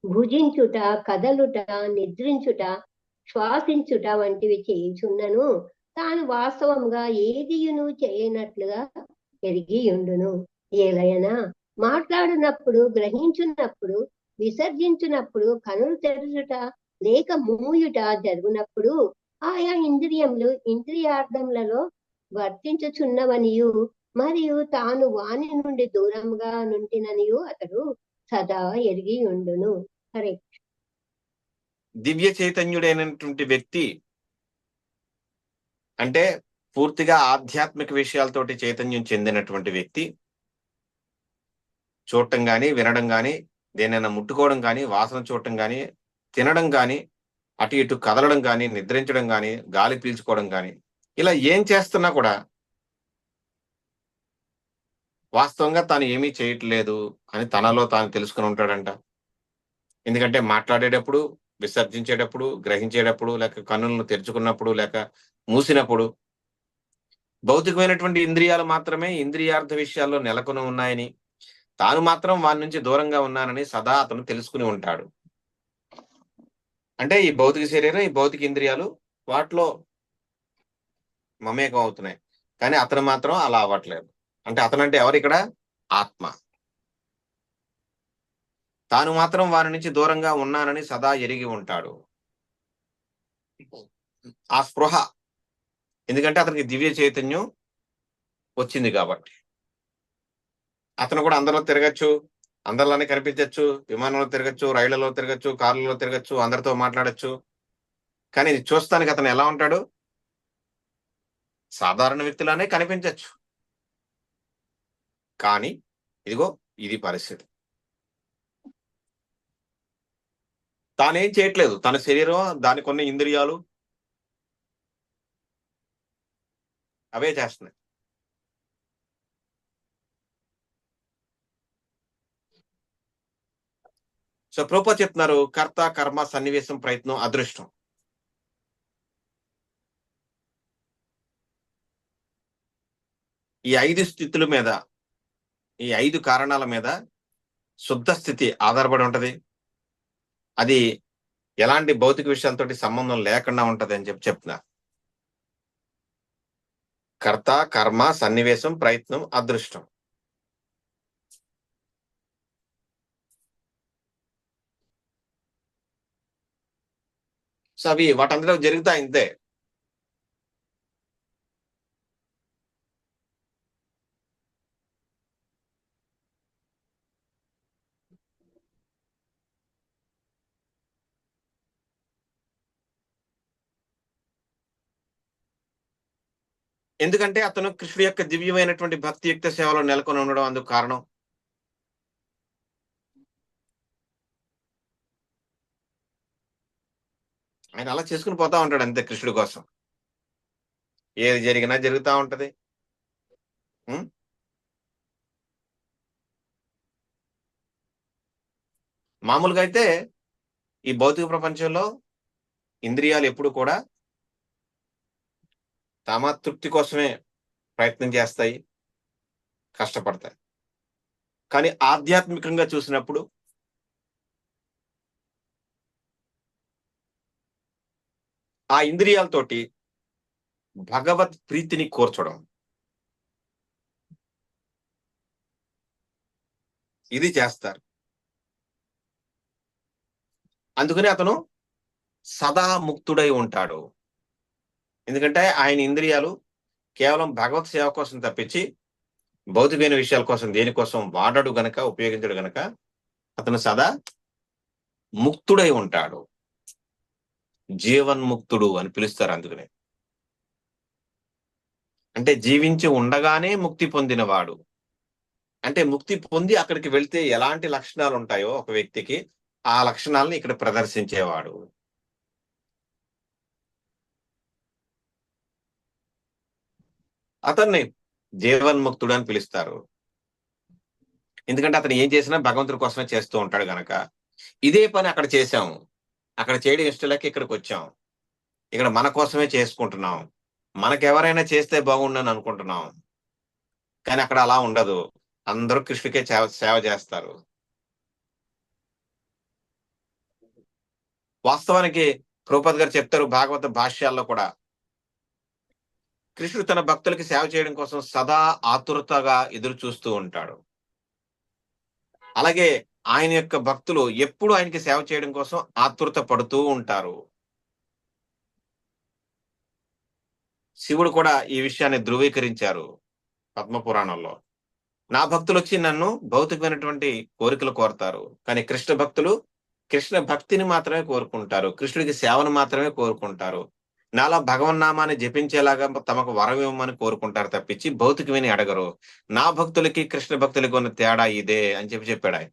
భుజించుట, కదలుట, నిద్రించుట, శ్వాసించుట వంటివి చేయుచున్నను తాను వాస్తవంగా ఏదియును చేయనట్లుగా ఎరిగి ఉండును. ఏలైనా మాట్లాడినప్పుడు, గ్రహించున్నప్పుడు, విసర్జించినప్పుడు, కనులు తెరుచుట లేక మూయుట జరుగునప్పుడు ఆయా ఇంద్రియములు ఇంద్రియార్థములలో వర్తించుచున్నవనియు మరియు తాను వాని నుండి దూరంగా నుండిననియు అతడు సదా ఎరిగి ఉండును. హరే. దివ్య చైతన్యుడైనటువంటి వ్యక్తి అంటే పూర్తిగా ఆధ్యాత్మిక విషయాలతోటి చైతన్యం చెందినటువంటి వ్యక్తి చూడటం గాని, వినడం గాని, దేనైనా ముట్టుకోవడం గాని, వాసన చూడటం గాని, తినడం గాని, అటు ఇటు కదలడం గాని, నిద్రించడం గాని, గాలి పీల్చుకోవడం గాని, ఇలా ఏం చేస్తున్నా కూడా వాస్తవంగా తాను ఏమీ చేయట్లేదు అని తనలో తాను తెలుసుకుని ఉంటాడంట. ఎందుకంటే మాట్లాడేటప్పుడు, విసర్జించేటప్పుడు, గ్రహించేటప్పుడు, లేక కన్నులను తెరుచుకున్నప్పుడు, లేక మూసినప్పుడు భౌతికమైనటువంటి ఇంద్రియాలు మాత్రమే ఇంద్రియార్థ విషయాల్లో నెలకొని ఉన్నాయని, తాను మాత్రం వారి నుంచి దూరంగా ఉన్నానని సదా అతను తెలుసుకుని ఉంటాడు. అంటే ఈ భౌతిక శరీరం, ఈ భౌతిక ఇంద్రియాలు వాటిలో మమేకం అవుతున్నాయి. కానీ అతను మాత్రం అలా అవ్వట్లేదు. అంటే అతనంటే ఎవరు ఇక్కడ? ఆత్మ. తాను మాత్రం వారి నుంచి దూరంగా ఉన్నానని సదా ఎరిగి ఉంటాడు. ఆ స్పృహ, ఎందుకంటే అతనికి దివ్య చైతన్యం వచ్చింది కాబట్టి. అతను కూడా అందరిలో తిరగచ్చు, అందరిలోనే కనిపించచ్చు, విమానంలో తిరగచ్చు, రైళ్లలో తిరగచ్చు, కార్లలో తిరగచ్చు, అందరితో మాట్లాడచ్చు. కానీ చూస్తానికి అతను ఎలా ఉంటాడు? సాధారణ వ్యక్తిలానే కనిపించచ్చు. కానీ ఇదిగో ఇది పరిస్థితి. తానేం చేయట్లేదు. తన శరీరం, దానికున్న ఇంద్రియాలు అవే చేస్తున్నాయి. సో ప్రభుపాద చెప్తున్నారు, కర్త, కర్మ, సన్నివేశం, ప్రయత్నం, అదృష్టం. ఈ 5 స్థితుల మీద, ఈ 5 కారణాల మీద శుద్ధ స్థితి ఆధారపడి ఉంటది. అది ఎలాంటి భౌతిక విషయాలతోటి సంబంధం లేకుండా ఉంటది అని చెప్తున్నారు. కర్త, కర్మ, సన్నివేశం, ప్రయత్నం, అదృష్టం. సో అవి వాటంతటా జరుగుతాయి అంతే. ఎందుకంటే అతను కృష్ణుడి యొక్క దివ్యమైనటువంటి భక్తియుక్త సేవలో నెలకొని ఉండడం అందుకు కారణం. ఆయన అలా చేసుకుని పోతా ఉంటాడు అంతే కృష్ణుడి కోసం. ఏది జరిగినా జరుగుతా ఉంటది. ఉం? మామూలుగా అయితే ఈ భౌతిక ప్రపంచంలో ఇంద్రియాలు ఎప్పుడు కూడా తమ తృప్తి కోసమే ప్రయత్నం చేస్తాయి, కష్టపడతాయి. కానీ ఆధ్యాత్మికంగా చూసినప్పుడు ఆ ఇంద్రియాలతోటి భగవత్ ప్రీతిని కోర్చడం, ఇది చేస్తారు. అందుకని అతను సదా ముక్తుడై ఉంటాడు. ఎందుకంటే ఆయన ఇంద్రియాలు కేవలం భగవత్ సేవ కోసం తప్పించి భౌతికమైన విషయాల కోసం దేనికోసం వాడడు గనక, ఉపయోగించడు గనక అతను సదా ముక్తుడై ఉంటాడు. జీవన్ముక్తుడు అని పిలుస్తారు అందుకనే. అంటే జీవించి ఉండగానే ముక్తి పొందినవాడు. అంటే ముక్తి పొంది అక్కడికి వెళ్తే ఎలాంటి లక్షణాలు ఉంటాయో ఒక వ్యక్తికి, ఆ లక్షణాలను ఇక్కడ ప్రదర్శించేవాడు. అతన్ని జీవన్ముక్తుడు అని పిలుస్తారు. ఎందుకంటే అతను ఏం చేసినా భగవంతుడి కోసమే చేస్తూ ఉంటాడు గనక. ఇదే పని అక్కడ చేశాం. అక్కడ చేయడం ఇష్టం లేక ఇక్కడికి వచ్చాం. ఇక్కడ మన కోసమే చేసుకుంటున్నాం. మనకెవరైనా చేస్తే బాగుండని అనుకుంటున్నాం. కానీ అక్కడ అలా ఉండదు. అందరూ కృష్ణుడికే సేవ చేస్తారు. వాస్తవానికి ప్రభుపాద్ గారు చెప్తారు భాగవత భాష్యాల్లో కూడా, కృష్ణుడు తన భక్తులకి సేవ చేయడం కోసం సదా ఆతురతగా ఎదురు చూస్తూ ఉంటాడు. అలాగే ఆయన యొక్క భక్తులు ఎప్పుడు ఆయనకి సేవ చేయడం కోసం ఆతురత పడుతూ ఉంటారు. శివుడు కూడా ఈ విషయాన్ని ధృవీకరించారు పద్మపురాణంలో. నా భక్తులు వచ్చి నన్ను భౌతికమైనటువంటి కోరికలు కోరతారు, కానీ కృష్ణ భక్తులు కృష్ణ భక్తిని మాత్రమే కోరుకుంటారు, కృష్ణుడికి సేవను మాత్రమే కోరుకుంటారు. నాలా భగవన్నామాన్ని జపించేలాగా తమకు వరం ఇవ్వమని కోరుకుంటారు తప్పించి భౌతికమని అడగరు. నా భక్తులకి కృష్ణ భక్తులకి ఉన్న తేడా ఇదే అని చెప్పాడు ఆయన.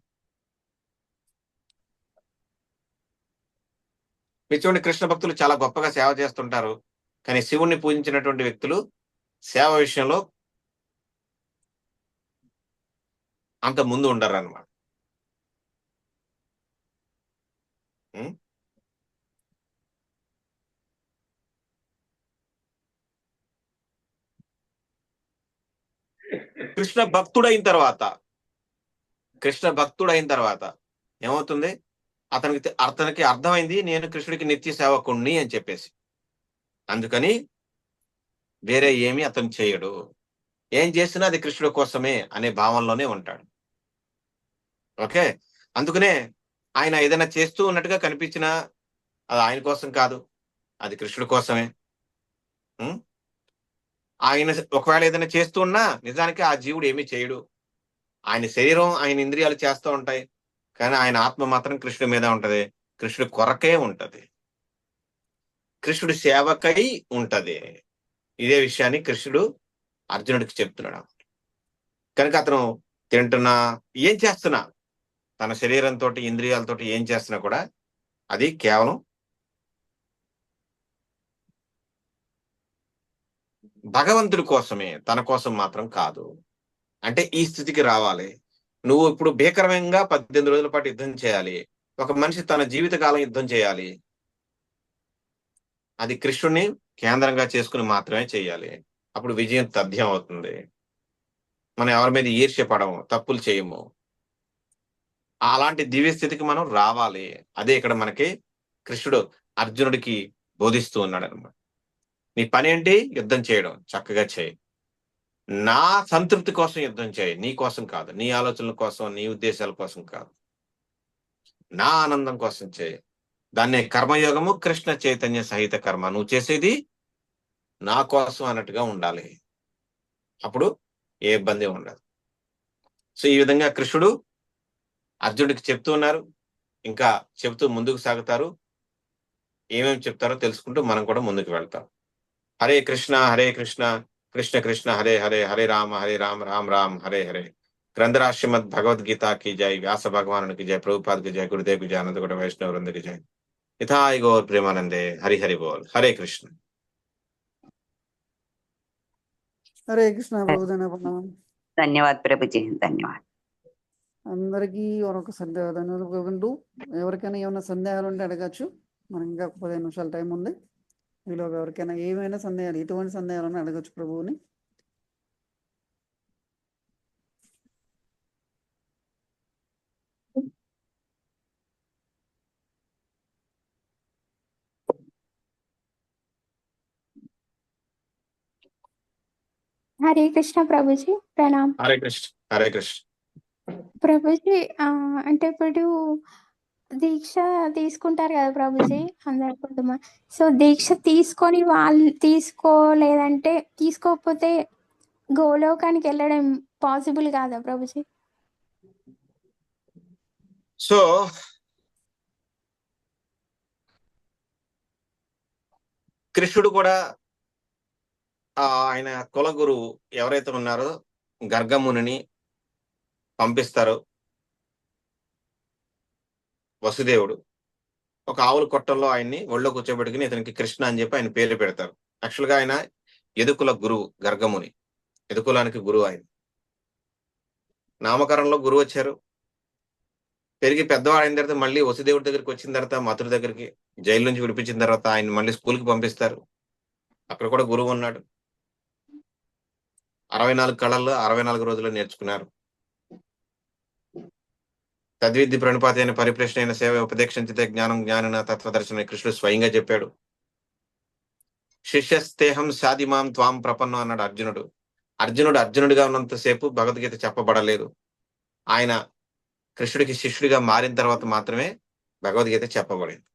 మీరు చూడండి, కృష్ణ భక్తులు చాలా గొప్పగా సేవ చేస్తుంటారు, కానీ శివుణ్ణి పూజించినటువంటి వ్యక్తులు సేవ విషయంలో అంత ముందు ఉండరు అనమాట. కృష్ణ భక్తుడైన తర్వాత కృష్ణ భక్తుడు అయిన తర్వాత ఏమవుతుంది, అతనికి అర్థమైంది నేను కృష్ణుడికి నిత్య సేవకుణ్ణి అని చెప్పేసి. అందుకని వేరే ఏమి అతను చేయడు, ఏం చేసినా అది కృష్ణుడి కోసమే అనే భావంలోనే ఉంటాడు. ఓకే, అందుకనే ఆయన ఏదైనా చేస్తూ ఉన్నట్టుగా కనిపించినా అది ఆయన కోసం కాదు, అది కృష్ణుడి కోసమే. ఉం? ఆయన ఒకవేళ ఏదైనా చేస్తూ ఉన్నా నిజానికి ఆ జీవుడు ఏమీ చేయడు, ఆయన శరీరం ఆయన ఇంద్రియాలు చేస్తూ ఉంటాయి, కానీ ఆయన ఆత్మ మాత్రం కృష్ణుడి మీద ఉంటది, కృష్ణుడి కొరకే ఉంటది, కృష్ణుడి సేవకై ఉంటది. ఇదే విషయాన్ని కృష్ణుడు అర్జునుడికి చెప్తున్నాడు. కనుక అతను తింటున్నా ఏం చేస్తున్నా, తన శరీరంతో ఇంద్రియాలతో ఏం చేస్తున్నా కూడా అది కేవలం భగవంతుడి కోసమే, తన కోసం మాత్రం కాదు. అంటే ఈ స్థితికి రావాలి. నువ్వు ఇప్పుడు భీకరంగా 18 రోజుల పాటు యుద్ధం చేయాలి, ఒక మనిషి తన జీవితకాలం యుద్ధం చేయాలి, అది కృష్ణుడిని కేంద్రంగా చేసుకుని మాత్రమే చేయాలి. అప్పుడు విజయం తథ్యం అవుతుంది. మనం ఎవరి మీద ఈర్ష్య పడము, తప్పులు చేయము. అలాంటి దివ్య స్థితికి మనం రావాలి. అదే ఇక్కడ మనకి కృష్ణుడు అర్జునుడికి బోధిస్తూ ఉన్నాడు అనమాట. నీ పని ఏంటి? యుద్ధం చేయడం, చక్కగా చేయి. నా సంతృప్తి కోసం యుద్ధం చేయి, నీ కోసం కాదు, నీ ఆలోచనల కోసం, నీ ఉద్దేశాల కోసం కాదు, నా ఆనందం కోసం చేయి. దాన్నే కర్మయోగము, కృష్ణ చైతన్య సహిత కర్మ. నువ్వు చేసేది నా కోసం అన్నట్టుగా ఉండాలి, అప్పుడు ఏ ఇబ్బంది ఉండదు. సో ఈ విధంగా కృష్ణుడు అర్జునుడికి చెప్తూ ఉన్నారు, ఇంకా చెప్తూ ముందుకు సాగుతారు. ఏమేమి చెప్తారో తెలుసుకుంటూ మనం కూడా ముందుకు వెళ్తాం. హరే కృష్ణ హరే కృష్ణ కృష్ణ కృష్ణ హరే హరే, హరే రామ రామ రామ హరే హరే. గ్రంథరాజ్ శ్రీమద్ భగవద్గీతకి జై, వ్యాస భగవానునికి జై, ప్రభుపాదకి జై, గురుదేవ్కి జై, అనంతగౌడ వైష్ణవ వృందకి జై. ఇథాయి గౌర్ ప్రేమానందే, హరి హరి బోల్. హరే కృష్ణ. హరే కృష్ణ ప్రభుదైన ప్రణామం. ధన్యవాద ప్రభుజీ, ధన్యవాదాలు. అందరికీ మరొక ధన్యవాదాలు కోరుకుంటూ, ఎవరికైనా ఏమైనా సందేహాలు ఉంటే అడగచ్చు. మనకి ఇంకా 15 నిమిషాల టైం ఉంది. మీలో ఎవరికైనా ఏమైనా సందేహాలు, ఎటువంటి సందేహాలను అడగచ్చు ప్రభువుని. హరే కృష్ణ ప్రభుజీ, ప్రణామ్. హరే కృష్ణ హరే కృష్ణ. ప్రభుజీ, అంటే ఇప్పుడు దీక్ష తీసుకుంటారు కదా ప్రభుజీ, అందరు కొంతమంది. సో దీక్ష తీసుకొని వాళ్ళు తీసుకోలేదంటే, తీసుకోకపోతే గోలోకానికి వెళ్ళడం పాసిబుల్ కాదా ప్రభుజీ? సో కృష్ణుడు కూడా ఆయన కుల గురువు ఎవరైతే ఉన్నారో గర్గముని పంపిస్తారు. వసుదేవుడు ఒక ఆవుల కొట్టంలో ఆయన్ని ఒళ్ళో కూర్చోబెట్టుకుని ఇతనికి కృష్ణ అని చెప్పి ఆయన పేరు పెడతారు. యాక్చువల్ గా ఆయన యదుకుల గురువు, గర్గముని యదుకులానికి గురువు. ఆయన నామకరణలో గురువు వచ్చారు. పెరిగి పెద్దవాడు అయిన తర్వాత మళ్ళీ వసుదేవుడి దగ్గరికి వచ్చిన తర్వాత, మధుడి దగ్గరికి జైలు నుంచి విడిపించిన తర్వాత ఆయన మళ్ళీ స్కూల్కి పంపిస్తారు. అక్కడ కూడా గురువు ఉన్నాడు. 64 కళల్లో 64 రోజులు నేర్చుకున్నారు. తద్విద్ది ప్రణిపాతి అయిన పరిప్రశ్న అయిన సేవ ఉపదేశించితే జ్ఞానం జ్ఞానిన తత్వదర్శన కృష్ణుడు స్వయంగా చెప్పాడు. శిష్యస్తేహం సాదిమాం త్వాం ప్రపన్నం అన్నాడు అర్జునుడు. అర్జునుడిగా ఉన్నంతసేపు భగవద్గీత చెప్పబడలేదు. ఆయన కృష్ణుడికి శిష్యుడిగా మారిన తర్వాత మాత్రమే భగవద్గీత చెప్పబడింది.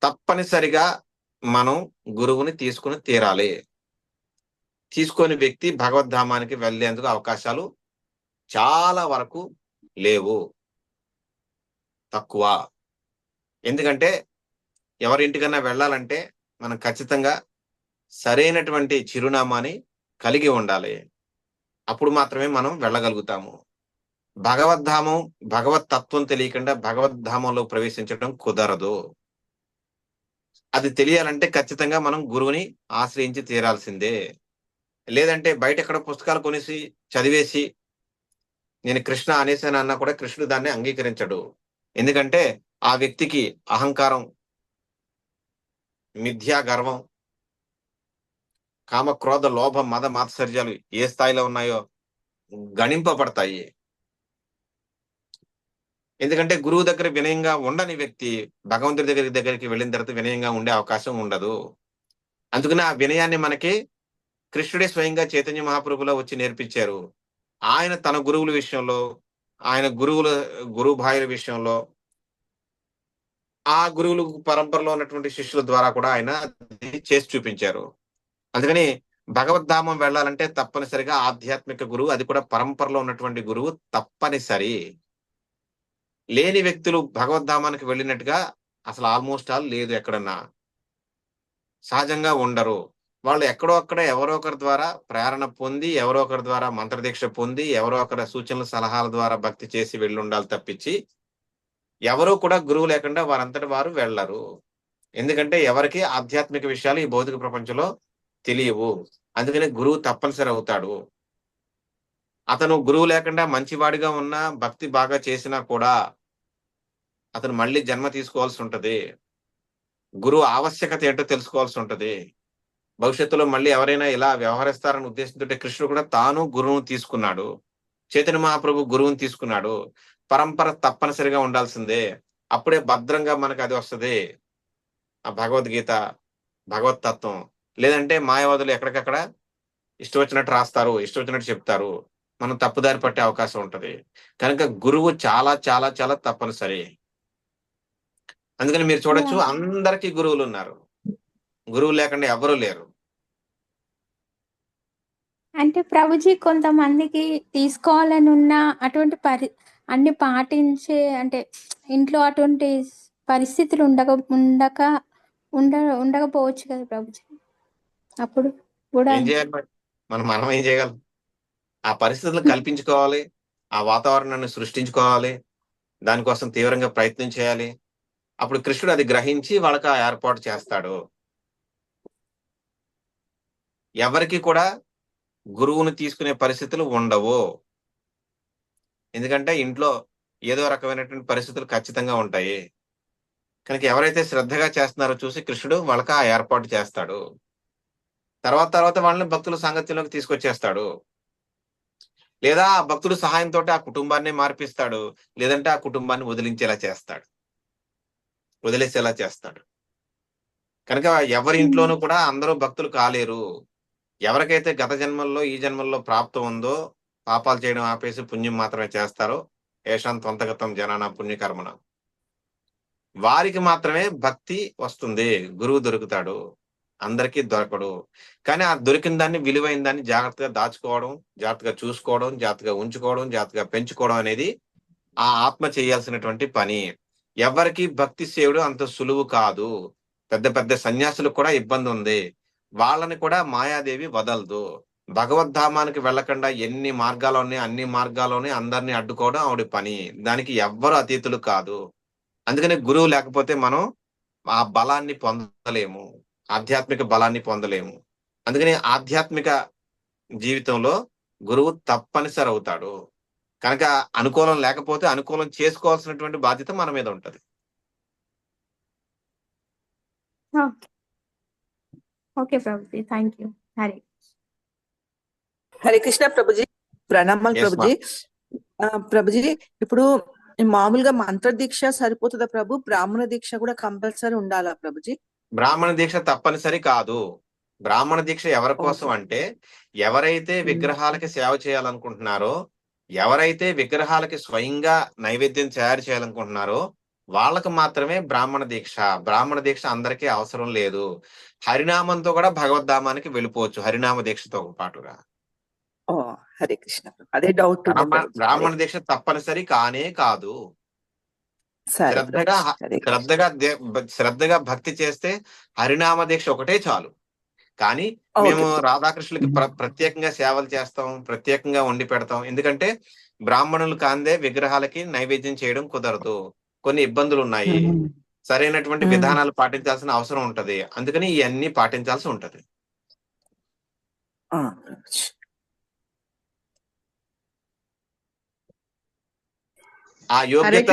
తప్పనిసరిగా మనం గురువుని తీసుకుని తీరాలి. తీసుకొని వ్యక్తి భగవద్ధామానికి వెళ్లేందుకు అవకాశాలు చాలా వరకు లేవు, తక్కువ. ఎందుకంటే ఎవరింటికన్నా వెళ్ళాలంటే మనం ఖచ్చితంగా సరైనటువంటి చిరునామాని కలిగి ఉండాలి. అప్పుడు మాత్రమే మనం వెళ్ళగలుగుతాము. భగవద్ధామం, భగవత్ తత్వం తెలియకుండా భగవద్ధామంలో ప్రవేశించడం కుదరదు. అది తెలియాలంటే ఖచ్చితంగా మనం గురువుని ఆశ్రయించి తీరాల్సిందే. లేదంటే బయట ఎక్కడ పుస్తకాలు కొనేసి చదివేసి నేను కృష్ణ అనేసాను అన్నా కూడా కృష్ణుడు దాన్ని అంగీకరించడు. ఎందుకంటే ఆ వ్యక్తికి అహంకారం, మిథ్యా గర్వం, కామ క్రోధ లోభ మద మాత్సర్యాలు ఏ స్థాయిలో ఉన్నాయో గణింపబడతాయి. ఎందుకంటే గురువు దగ్గర వినయంగా ఉండని వ్యక్తి భగవంతుడి దగ్గరికి వెళ్ళిన తర్వాత వినయంగా ఉండే అవకాశం ఉండదు. అందుకని ఆ వినయాన్ని మనకి కృష్ణుడే స్వయంగా చైతన్య మహాప్రభులో వచ్చి నేర్పించారు. ఆయన తన గురువుల విషయంలో, ఆయన గురువు భార్యల విషయంలో, ఆ గురువులు పరంపరలో ఉన్నటువంటి శిష్యుల ద్వారా కూడా ఆయన అది చేసి చూపించారు. అందుకని భగవద్ధామం వెళ్ళాలంటే తప్పనిసరిగా ఆధ్యాత్మిక గురువు, అది కూడా పరంపరలో ఉన్నటువంటి గురువు తప్పనిసరి. లేని వ్యక్తులు భగవద్ధామానికి వెళ్ళినట్టుగా అసలు ఆల్మోస్ట్ ఆల్ లేదు ఎక్కడన్నా. సహజంగా ఉండరు. వాళ్ళు ఎక్కడో అక్కడ ఎవరో ఒకరి ద్వారా ప్రేరణ పొంది, ఎవరో ఒకరి ద్వారా మంత్రదీక్ష పొంది, ఎవరో ఒకరి సూచనల సలహాల ద్వారా భక్తి చేసి వెళ్ళుండాలి తప్పించి, ఎవరు కూడా గురువు లేకుండా వారంతట వారు వెళ్ళరు. ఎందుకంటే ఎవరికి ఆధ్యాత్మిక విషయాలు ఈ భౌతిక ప్రపంచంలో తెలియవు. అందుకని గురువు తప్పనిసరి అవుతాడు. అతను గురువు లేకుండా మంచివాడిగా ఉన్నా, భక్తి బాగా చేసినా కూడా అతను మళ్ళీ జన్మ తీసుకోవాల్సి ఉంటది. గురువు ఆవశ్యకత ఏంటో తెలుసుకోవాల్సి ఉంటది. భవిష్యత్తులో మళ్ళీ ఎవరైనా ఇలా వ్యవహరిస్తారని ఉద్దేశంతో కృష్ణుడు కూడా తాను గురువును తీసుకున్నాడు. చైతన్య మహాప్రభు గురువుని తీసుకున్నాడు. పరంపర తప్పనిసరిగా ఉండాల్సిందే. అప్పుడే భద్రంగా మనకు అది వస్తది, ఆ భగవద్గీత, భగవతత్వం. లేదంటే మాయావాదులు ఎక్కడికక్కడ ఇష్టం వచ్చినట్టు రాస్తారు, ఇష్టం వచ్చినట్టు చెప్తారు. మనం తప్పుదారి పట్టే అవకాశం ఉంటది. కనుక గురువు చాలా చాలా చాలా తప్పనిసరి. అందుకని మీరు చూడొచ్చు, అందరికీ గురువులు ఉన్నారు. గురువు లేకుండా ఎవరూ లేరు. అంటే ప్రభుజీ కొంతమందికి తీసుకోవాలని ఉన్న అటువంటి అన్ని పాటించే అంటే ఇంట్లో అటువంటి పరిస్థితులు ఉండకపోవచ్చు కదా ప్రభుజీ. అప్పుడు కూడా ఏం చేయాలి మరి? మనం ఏం చేయగలం? ఆ పరిస్థితులను కల్పించుకోవాలి, ఆ వాతావరణాన్ని సృష్టించుకోవాలి, దానికోసం తీవ్రంగా ప్రయత్నం చేయాలి. అప్పుడు కృష్ణుడు అది గ్రహించి వాళ్ళకి ఆ ఏర్పాటు చేస్తాడు. ఎవరికి కూడా గురువును తీసుకునే పరిస్థితులు ఉండవు. ఎందుకంటే ఇంట్లో ఏదో రకమైనటువంటి పరిస్థితులు ఖచ్చితంగా ఉంటాయి. కనుక ఎవరైతే శ్రద్ధగా చేస్తున్నారో చూసి కృష్ణుడు వాళ్ళకి ఆ ఏర్పాటు చేస్తాడు. తర్వాత వాళ్ళని భక్తుల సాంగత్యంలోకి తీసుకొచ్చేస్తాడు. లేదా ఆ భక్తుడు సహాయంతో ఆ కుటుంబాన్ని మార్పిస్తాడు. లేదంటే ఆ కుటుంబాన్ని వదిలేసేలా చేస్తాడు. కనుక ఎవరి ఇంట్లోనూ కూడా అందరూ భక్తులు కాలేరు. ఎవరికైతే గత జన్మల్లో ఈ జన్మల్లో ప్రాప్తం ఉందో, పాపాలు చేయడం ఆపేసి పుణ్యం మాత్రమే చేస్తారో, ఏషాం త్వంతగతం జనాన పుణ్యకర్మణ, వారికి మాత్రమే భక్తి వస్తుంది, గురువు దొరుకుతాడు. అందరికీ దొరకడు. కానీ ఆ దొరికిన దాన్ని, విలువైన దాన్ని జాగ్రత్తగా దాచుకోవడం, జాగ్రత్తగా చూసుకోవడం, జాగ్రత్తగా ఉంచుకోవడం, జాగ్రత్తగా పెంచుకోవడం అనేది ఆ ఆత్మ చేయాల్సినటువంటి పని. ఎవరికి భక్తి సేవడు అంత సులువు కాదు. పెద్ద పెద్ద సన్యాసులకు కూడా ఇబ్బంది ఉంది. వాళ్ళని కూడా మాయాదేవి వదలదు. భగవద్ధామానికి వెళ్ళకుండా ఎన్ని మార్గాలు ఉన్నాయి, అన్ని మార్గాల్లోనే అందరినీ అడ్డుకోవడం ఆవిడ పని. దానికి ఎవ్వరు అతీతులు కాదు. అందుకని గురువు లేకపోతే మనం ఆ బలాన్ని పొందలేము, ఆధ్యాత్మిక బలాన్ని పొందలేము. అందుకని ఆధ్యాత్మిక జీవితంలో గురువు తప్పనిసరి అవుతాడు. కనుక అనుకూలం లేకపోతే అనుకూలం చేసుకోవాల్సినటువంటి బాధ్యత మన మీద ఉంటది. Okay Prabhuji, thank you. Hari Hare Krishna Prabhuji, ప్రణామాలు Yes, ప్రభుజీ. ప్రభుజీ, ఇప్పుడు మామూలుగా మంత్ర దీక్ష సరిపోతుందా ప్రభు? బ్రాహ్మణ దీక్ష కూడా కంపల్సరీ ఉండాలా ప్రభుజీ? బ్రాహ్మణ దీక్ష తప్పనిసరి కాదు. బ్రాహ్మణ దీక్ష ఎవరి కోసం అంటే, ఎవరైతే విగ్రహాలకి సేవ చేయాలనుకుంటున్నారో, ఎవరైతే విగ్రహాలకి స్వయంగా నైవేద్యం తయారు చేయాలనుకుంటున్నారో వాళ్ళకు మాత్రమే బ్రాహ్మణ దీక్ష. బ్రాహ్మణ దీక్ష అందరికీ అవసరం లేదు. హరినామంతో కూడా భగవద్ధామానికి వెళ్ళిపోవచ్చు, హరినామ దీక్షతో పాటుగా. ఓ హరే కృష్ణ, అదే డౌట్. బ్రాహ్మణ దీక్ష తప్పనిసరి కానే కాదు. శ్రద్ధగా భక్తి చేస్తే హరినామ దీక్ష ఒకటే చాలు. కానీ మేము రాధాకృష్ణులకి ప్రత్యేకంగా సేవలు చేస్తాం, ప్రత్యేకంగా వండి పెడతాం. ఎందుకంటే బ్రాహ్మణులు కాందే విగ్రహాలకి నైవేద్యం చేయడం కుదరదు, కొన్ని ఇబ్బందులు ఉన్నాయి, సరైనటువంటి విధానాలు పాటించాల్సిన అవసరం ఉంటది. అందుకని ఇవన్నీ పాటించాల్సి ఉంటది. ఆ యోగ్యత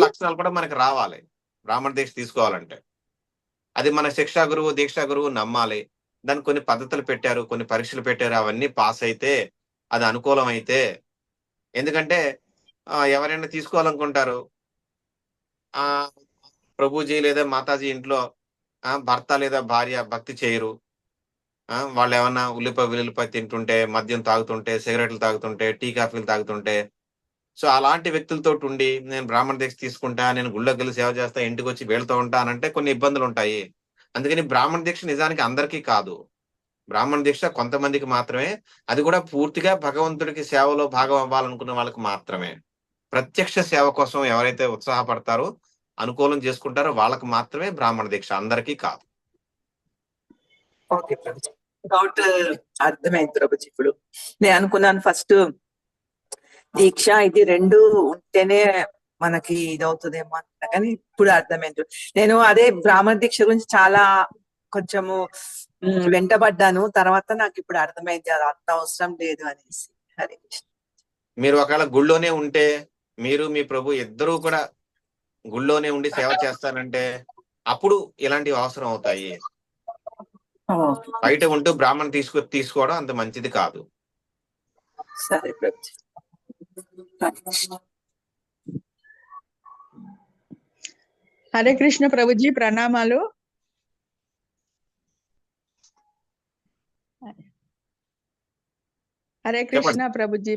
లక్షణాలు కూడా మనకి రావాలి బ్రాహ్మణ దీక్ష తీసుకోవాలంటే. అది మన శిక్షా గురువు, దీక్షా గురువు నమ్మాలి. దానికి కొన్ని పద్ధతులు పెట్టారు, కొన్ని పరీక్షలు పెట్టారు. అవన్నీ పాస్ అయితే, అది అనుకూలం అయితే. ఎందుకంటే ఎవరైనా తీసుకోవాలనుకుంటారు, ఆ ప్రభుజీ లేదా మాతాజీ ఇంట్లో భర్త లేదా భార్య భక్తి చేయరు. వాళ్ళు ఏమన్నా ఉల్లిపాయ తింటుంటే, మద్యం తాగుతుంటే, సిగరెట్లు తాగుతుంటే, టీ కాఫీలు తాగుతుంటే, సో అలాంటి వ్యక్తులతోటి ఉండి నేను బ్రాహ్మణ దీక్ష తీసుకుంటా, నేను గుళ్ళోకి వెళ్ళి సేవ చేస్తా, ఇంటికి వచ్చి వీళ్ళతో ఉంటా అనంటే కొన్ని ఇబ్బందులు ఉంటాయి. అందుకని బ్రాహ్మణ దీక్ష నిజానికి అందరికీ కాదు. బ్రాహ్మణ దీక్ష కొంతమందికి మాత్రమే. అది కూడా పూర్తిగా భగవంతుడికి సేవలో భాగం అవ్వాలనుకున్న వాళ్ళకి మాత్రమే. ప్రత్యక్ష సేవ కోసం ఎవరైతే ఉత్సాహపడతారో, అనుకూలం చేసుకుంటారో వాళ్ళకి మాత్రమే బ్రాహ్మణ దీక్ష, అందరికీ కాదు. ఓకే ప్రభుజీ, డౌట్ అర్థమైంది ప్రభుజీ. ఇప్పుడు నేను అనుకున్నాను ఫస్ట్ దీక్ష ఇది రెండు ఉంటేనే మనకి ఇది అవుతుందేమో అనుకున్నా, కానీ ఇప్పుడు అర్థమైంది. నేను అదే బ్రాహ్మణ దీక్ష గురించి చాలా కొంచెము వెంటబడ్డాను. తర్వాత నాకు ఇప్పుడు అర్థమైంది అది అంత అవసరం లేదు అనేసి. హరే కృష్ణ. మీరు ఒకవేళ గుళ్ళోనే ఉంటే, మీరు మీ ప్రభు ఇద్దరూ కూడా గుళ్ళోనే ఉండి సేవ చేస్తానంటే అప్పుడు ఇలాంటివి అవసరం అవుతాయి. బయట ఉంటూ బ్రాహ్మణ తీసుకోవడం అంత మంచిది కాదు. సరే ప్రభుజీ. హరే కృష్ణ. హరే కృష్ణ ప్రభుజీ, ప్రణామాలు. హరే కృష్ణ ప్రభుజీ,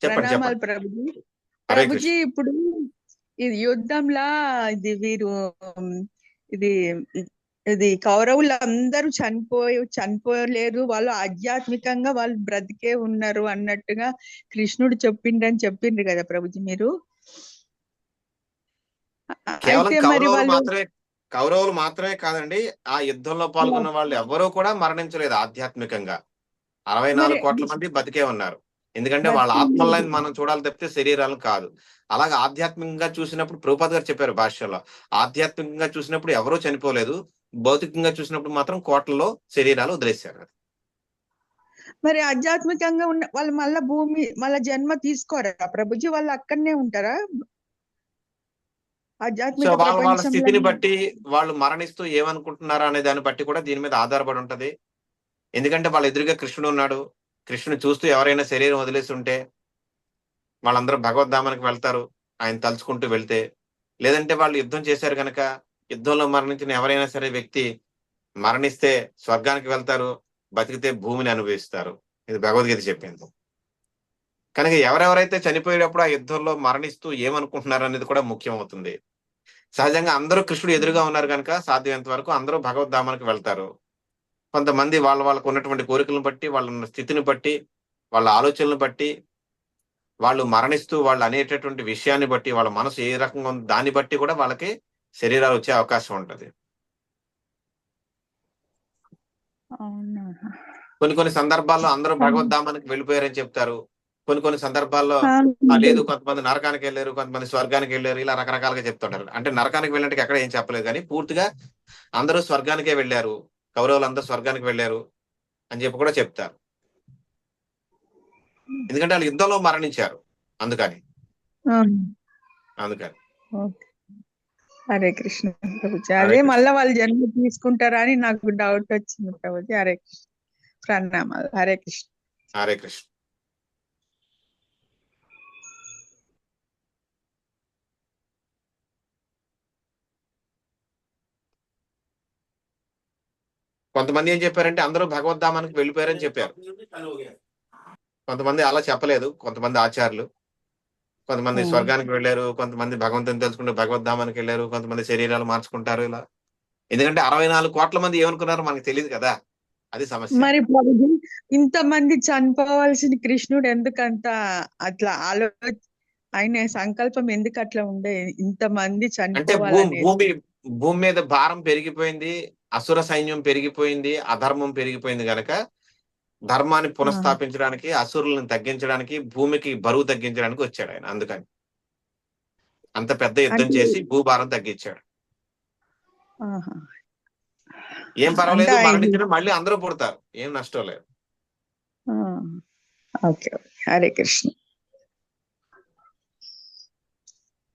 ప్రణామాలు ప్రభుజీ. ప్రభుజీ, ఇప్పుడు ఇది యుద్ధంలా ఇది వీరు ఇది ఇది కౌరవులు అందరూ చనిపోలేరు, వాళ్ళు ఆధ్యాత్మికంగా వాళ్ళు బ్రతికే ఉన్నారు అన్నట్టుగా కృష్ణుడు చెప్పిండ్రు కదా ప్రభుజీ మీరు. కేవలం అయితే మరి వాళ్ళు కౌరవులు మాత్రమే కాదండి, ఆ యుద్ధంలో పాల్గొన్న వాళ్ళు ఎవరూ కూడా మరణించలేదు ఆధ్యాత్మికంగా. 64 కోట్ల మంది బతికే ఉన్నారు. ఎందుకంటే వాళ్ళ ఆత్మలను మనం చూడాలి తప్పితే శరీరాలను కాదు. అలాగే ఆధ్యాత్మికంగా చూసినప్పుడు ప్రభుపాద్ గారు చెప్పారు భాష్యంలో, ఆధ్యాత్మికంగా చూసినప్పుడు ఎవరూ చనిపోలేదు, భౌతికంగా చూసినప్పుడు మాత్రం కోట్లలో శరీరాలు వదిలేశారు. మరి ఆధ్యాత్మికంగా ఉన్న వాళ్ళు మళ్ళా జన్మ తీసుకోరా ప్రభుజీ? వాళ్ళు అక్కడనే ఉంటారా? సో వాళ్ళ స్థితిని బట్టి వాళ్ళు మరణిస్తూ ఏమనుకుంటున్నారా అనే దాన్ని బట్టి కూడా దీని మీద ఆధారపడి ఉంటది. ఎందుకంటే వాళ్ళ ఎదురుగా కృష్ణుడు ఉన్నాడు. కృష్ణుని చూస్తూ ఎవరైనా శరీరం వదిలేసి ఉంటే వాళ్ళందరూ భగవద్ధామానికి వెళ్తారు, ఆయన తలుచుకుంటూ వెళ్తే. లేదంటే వాళ్ళు యుద్ధం చేశారు కనుక యుద్ధంలో మరణించిన ఎవరైనా సరే వ్యక్తి మరణిస్తే స్వర్గానికి వెళ్తారు, బతికితే భూమిని అనుభవిస్తారు. ఇది భగవద్గీత చెప్పింది. కనుక ఎవరెవరైతే చనిపోయేటప్పుడు ఆ యుద్ధంలో మరణిస్తూ ఏమనుకుంటున్నారు అనేది కూడా ముఖ్యం అవుతుంది. సహజంగా అందరూ కృష్ణుడు ఎదురుగా ఉన్నారు కనుక సాధ్యమైనంత వరకు అందరూ భగవద్ధామానికి వెళ్తారు. కొంతమంది వాళ్ళకు ఉన్నటువంటి కోరికలను బట్టి, వాళ్ళ స్థితిని బట్టి, వాళ్ళ ఆలోచనలను బట్టి, వాళ్ళు మరణిస్తూ వాళ్ళు అనేటటువంటి విషయాన్ని బట్టి, వాళ్ళ మనసు ఏ రకంగా ఉంది దాన్ని బట్టి కూడా వాళ్ళకి శరీరాలు వచ్చే అవకాశం ఉంటది. కొన్ని సందర్భాల్లో అందరూ భగవద్ధామానికి వెళ్ళిపోయారని చెప్తారు. కొన్ని సందర్భాల్లో లేదు, కొంతమంది నరకానికి వెళ్ళారు, కొంతమంది స్వర్గానికి వెళ్ళారు, ఇలా రకరకాలుగా చెప్తుంటారు. అంటే నరకానికి వెళ్ళినట్టు ఎక్కడ ఏం చెప్పలేదు, కానీ పూర్తిగా అందరూ స్వర్గానికే వెళ్ళారు, కౌరవులు అందరూ స్వర్గానికి వెళ్ళారు అని చెప్పి కూడా చెప్తారు. ఎందుకంటే వాళ్ళు యుద్ధంలో మరణించారు, అందుకని. హరే కృష్ణ ప్రభుజీ. అదే మళ్ళా వాళ్ళు జన్మ తీసుకుంటారా అని నాకు డౌట్ వచ్చింది ప్రభుజీ. హరే కృష్ణ, ప్రణామాలు. హరే కృష్ణ. హరే కృష్ణ. కొంతమంది ఏం చెప్పారంటే అందరూ భగవద్ధామానికి వెళ్ళిపోయారని చెప్పారు. కొంతమంది అలా చెప్పలేదు. కొంతమంది ఆచార్యులు, కొంతమంది స్వర్గానికి వెళ్ళారు, కొంతమంది భగవంతుని తెలుసుకుంటూ భగవద్ధామానికి వెళ్ళారు, కొంతమంది శరీరాలు మార్చుకుంటారు, ఇలా. ఎందుకంటే 64 కోట్ల మంది ఏమనుకున్నారో మనకు తెలియదు కదా, అది సమస్య. మరి ప్రభుజీ ఇంతమంది చనిపోవాల్సిన కృష్ణుడు ఎందుకంత అట్లా ఆయన సంకల్పం ఎందుకు అట్లా ఉండే, ఇంతమంది చనిపోవాలని? భూమి మీద భారం పెరిగిపోయింది, అసుర సైన్యం పెరిగిపోయింది, అధర్మం పెరిగిపోయింది గనక ధర్మాన్ని పునఃస్థాపించడానికి, అసురులను తగ్గించడానికి, భూమికి బరువు తగ్గించడానికి వచ్చాడు ఆయన. అందుకని అంత పెద్ద యుద్ధం చేసి భూభారం తగ్గించాడు. ఏం పర్వాలేదు, మరణించిన మళ్ళీ అందరూ పుడతారు, ఏం నష్టం లేదు. హరే కృష్ణ.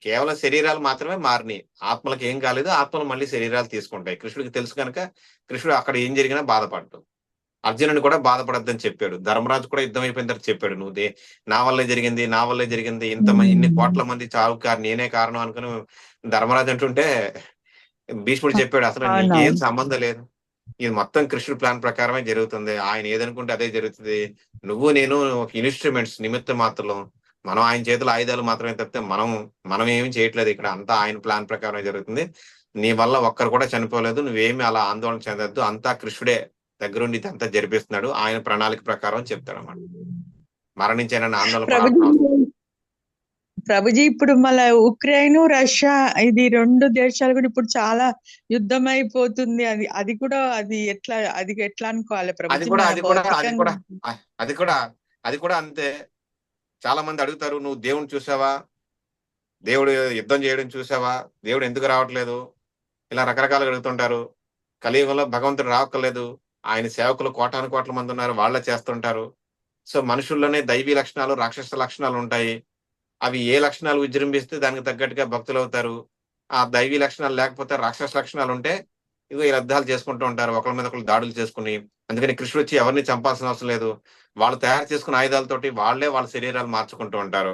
కేవలం శరీరాలు మాత్రమే మారినాయి, ఆత్మలకు ఏం కాలేదు. ఆత్మలు మళ్ళీ శరీరాలు తీసుకుంటాయి. కృష్ణుడికి తెలుసు కనుక కృష్ణుడు అక్కడ ఏం జరిగినా బాధపడ్డు. అర్జునుని కూడా బాధపడొద్దని చెప్పాడు. ధర్మరాజు కూడా యుద్ధం అయిపోయిన తర్వాత చెప్పాడు, నువ్వు నా వల్లే జరిగింది, నా వల్లే జరిగింది, ఇన్ని కోట్ల మంది చావుకారు నేనే కారణం అనుకుని ధర్మరాజు అంటుంటే భీష్ముడు చెప్పాడు, అసలు నీకేం అవునవును. సంబంధం లేదు, ఇది మొత్తం కృష్ణుడి ప్లాన్ ప్రకారమే జరుగుతుంది, ఆయన ఏదనుకుంటే అదే జరుగుతుంది, నువ్వు నేను ఒక ఇన్స్ట్రుమెంట్స్, నిమిత్త మాత్రం, మనం ఆయన చేతుల ఆయుధాలు మాత్రమే తప్పితే మనం ఏమి చేయట్లేదు, ఇక్కడ అంతా ఆయన ప్లాన్ ప్రకారమే జరుగుతుంది, నీ వల్ల ఒక్కరు కూడా చనిపోలేదు, నువ్వేమి అలా ఆందోళన చెందొద్దు, అంతా కృష్ణుడే దగ్గరుండి అంతా జరిపిస్తున్నాడు, ఆయన ప్రణాళిక ప్రకారం చెప్తాడు అన్నమాట. మరణించానని ఆందోళన ప్రభుజీ పడాల్సిన అవసరం. ప్రభుజీ ఇప్పుడు మళ్ళీ ఉక్రెయిన్ రష్యా ఇది 2 దేశాలు కూడా ఇప్పుడు చాలా యుద్ధం అయిపోతుంది. అది కూడా అది ఎట్లా అనుకోవాలి అది ప్రభుజీ? కూడా మన అది కూడా అది భౌతికంగా కూడా అది కూడా అది కూడా అంతే. చాలా మంది అడుగుతారు, నువ్వు దేవుని చూసావా, దేవుడు యుద్ధం చేయడం చూసావా, దేవుడు ఎందుకు రావట్లేదు, ఇలా రకరకాలుగా అడుగుతుంటారు. కలియుగంలో భగవంతుడు రావక్కర్లేదు, ఆయన సేవకులు కోటాను కోట్ల మంది ఉన్నారు, వాళ్ళే చేస్తుంటారు. సో మనుషుల్లోనే దైవీ లక్షణాలు, రాక్షస లక్షణాలు ఉంటాయి. అవి ఏ లక్షణాలు విజృంభిస్తే దానికి తగ్గట్టుగా భక్తులు అవుతారు. ఆ దైవీ లక్షణాలు లేకపోతే రాక్షస లక్షణాలు ఉంటే ఇగో ఈ యుద్ధాలు చేసుకుంటూ ఉంటారు, ఒకరి మీద ఒకరు దాడులు చేసుకుని. అందుకని కృష్ణుడు వచ్చి ఎవరిని చంపాల్సిన అవసరం లేదు, వాళ్ళు తయారు చేసుకున్న ఆయుధాలతోటి వాళ్ళే వాళ్ళ శరీరాలు మార్చుకుంటూ ఉంటారు.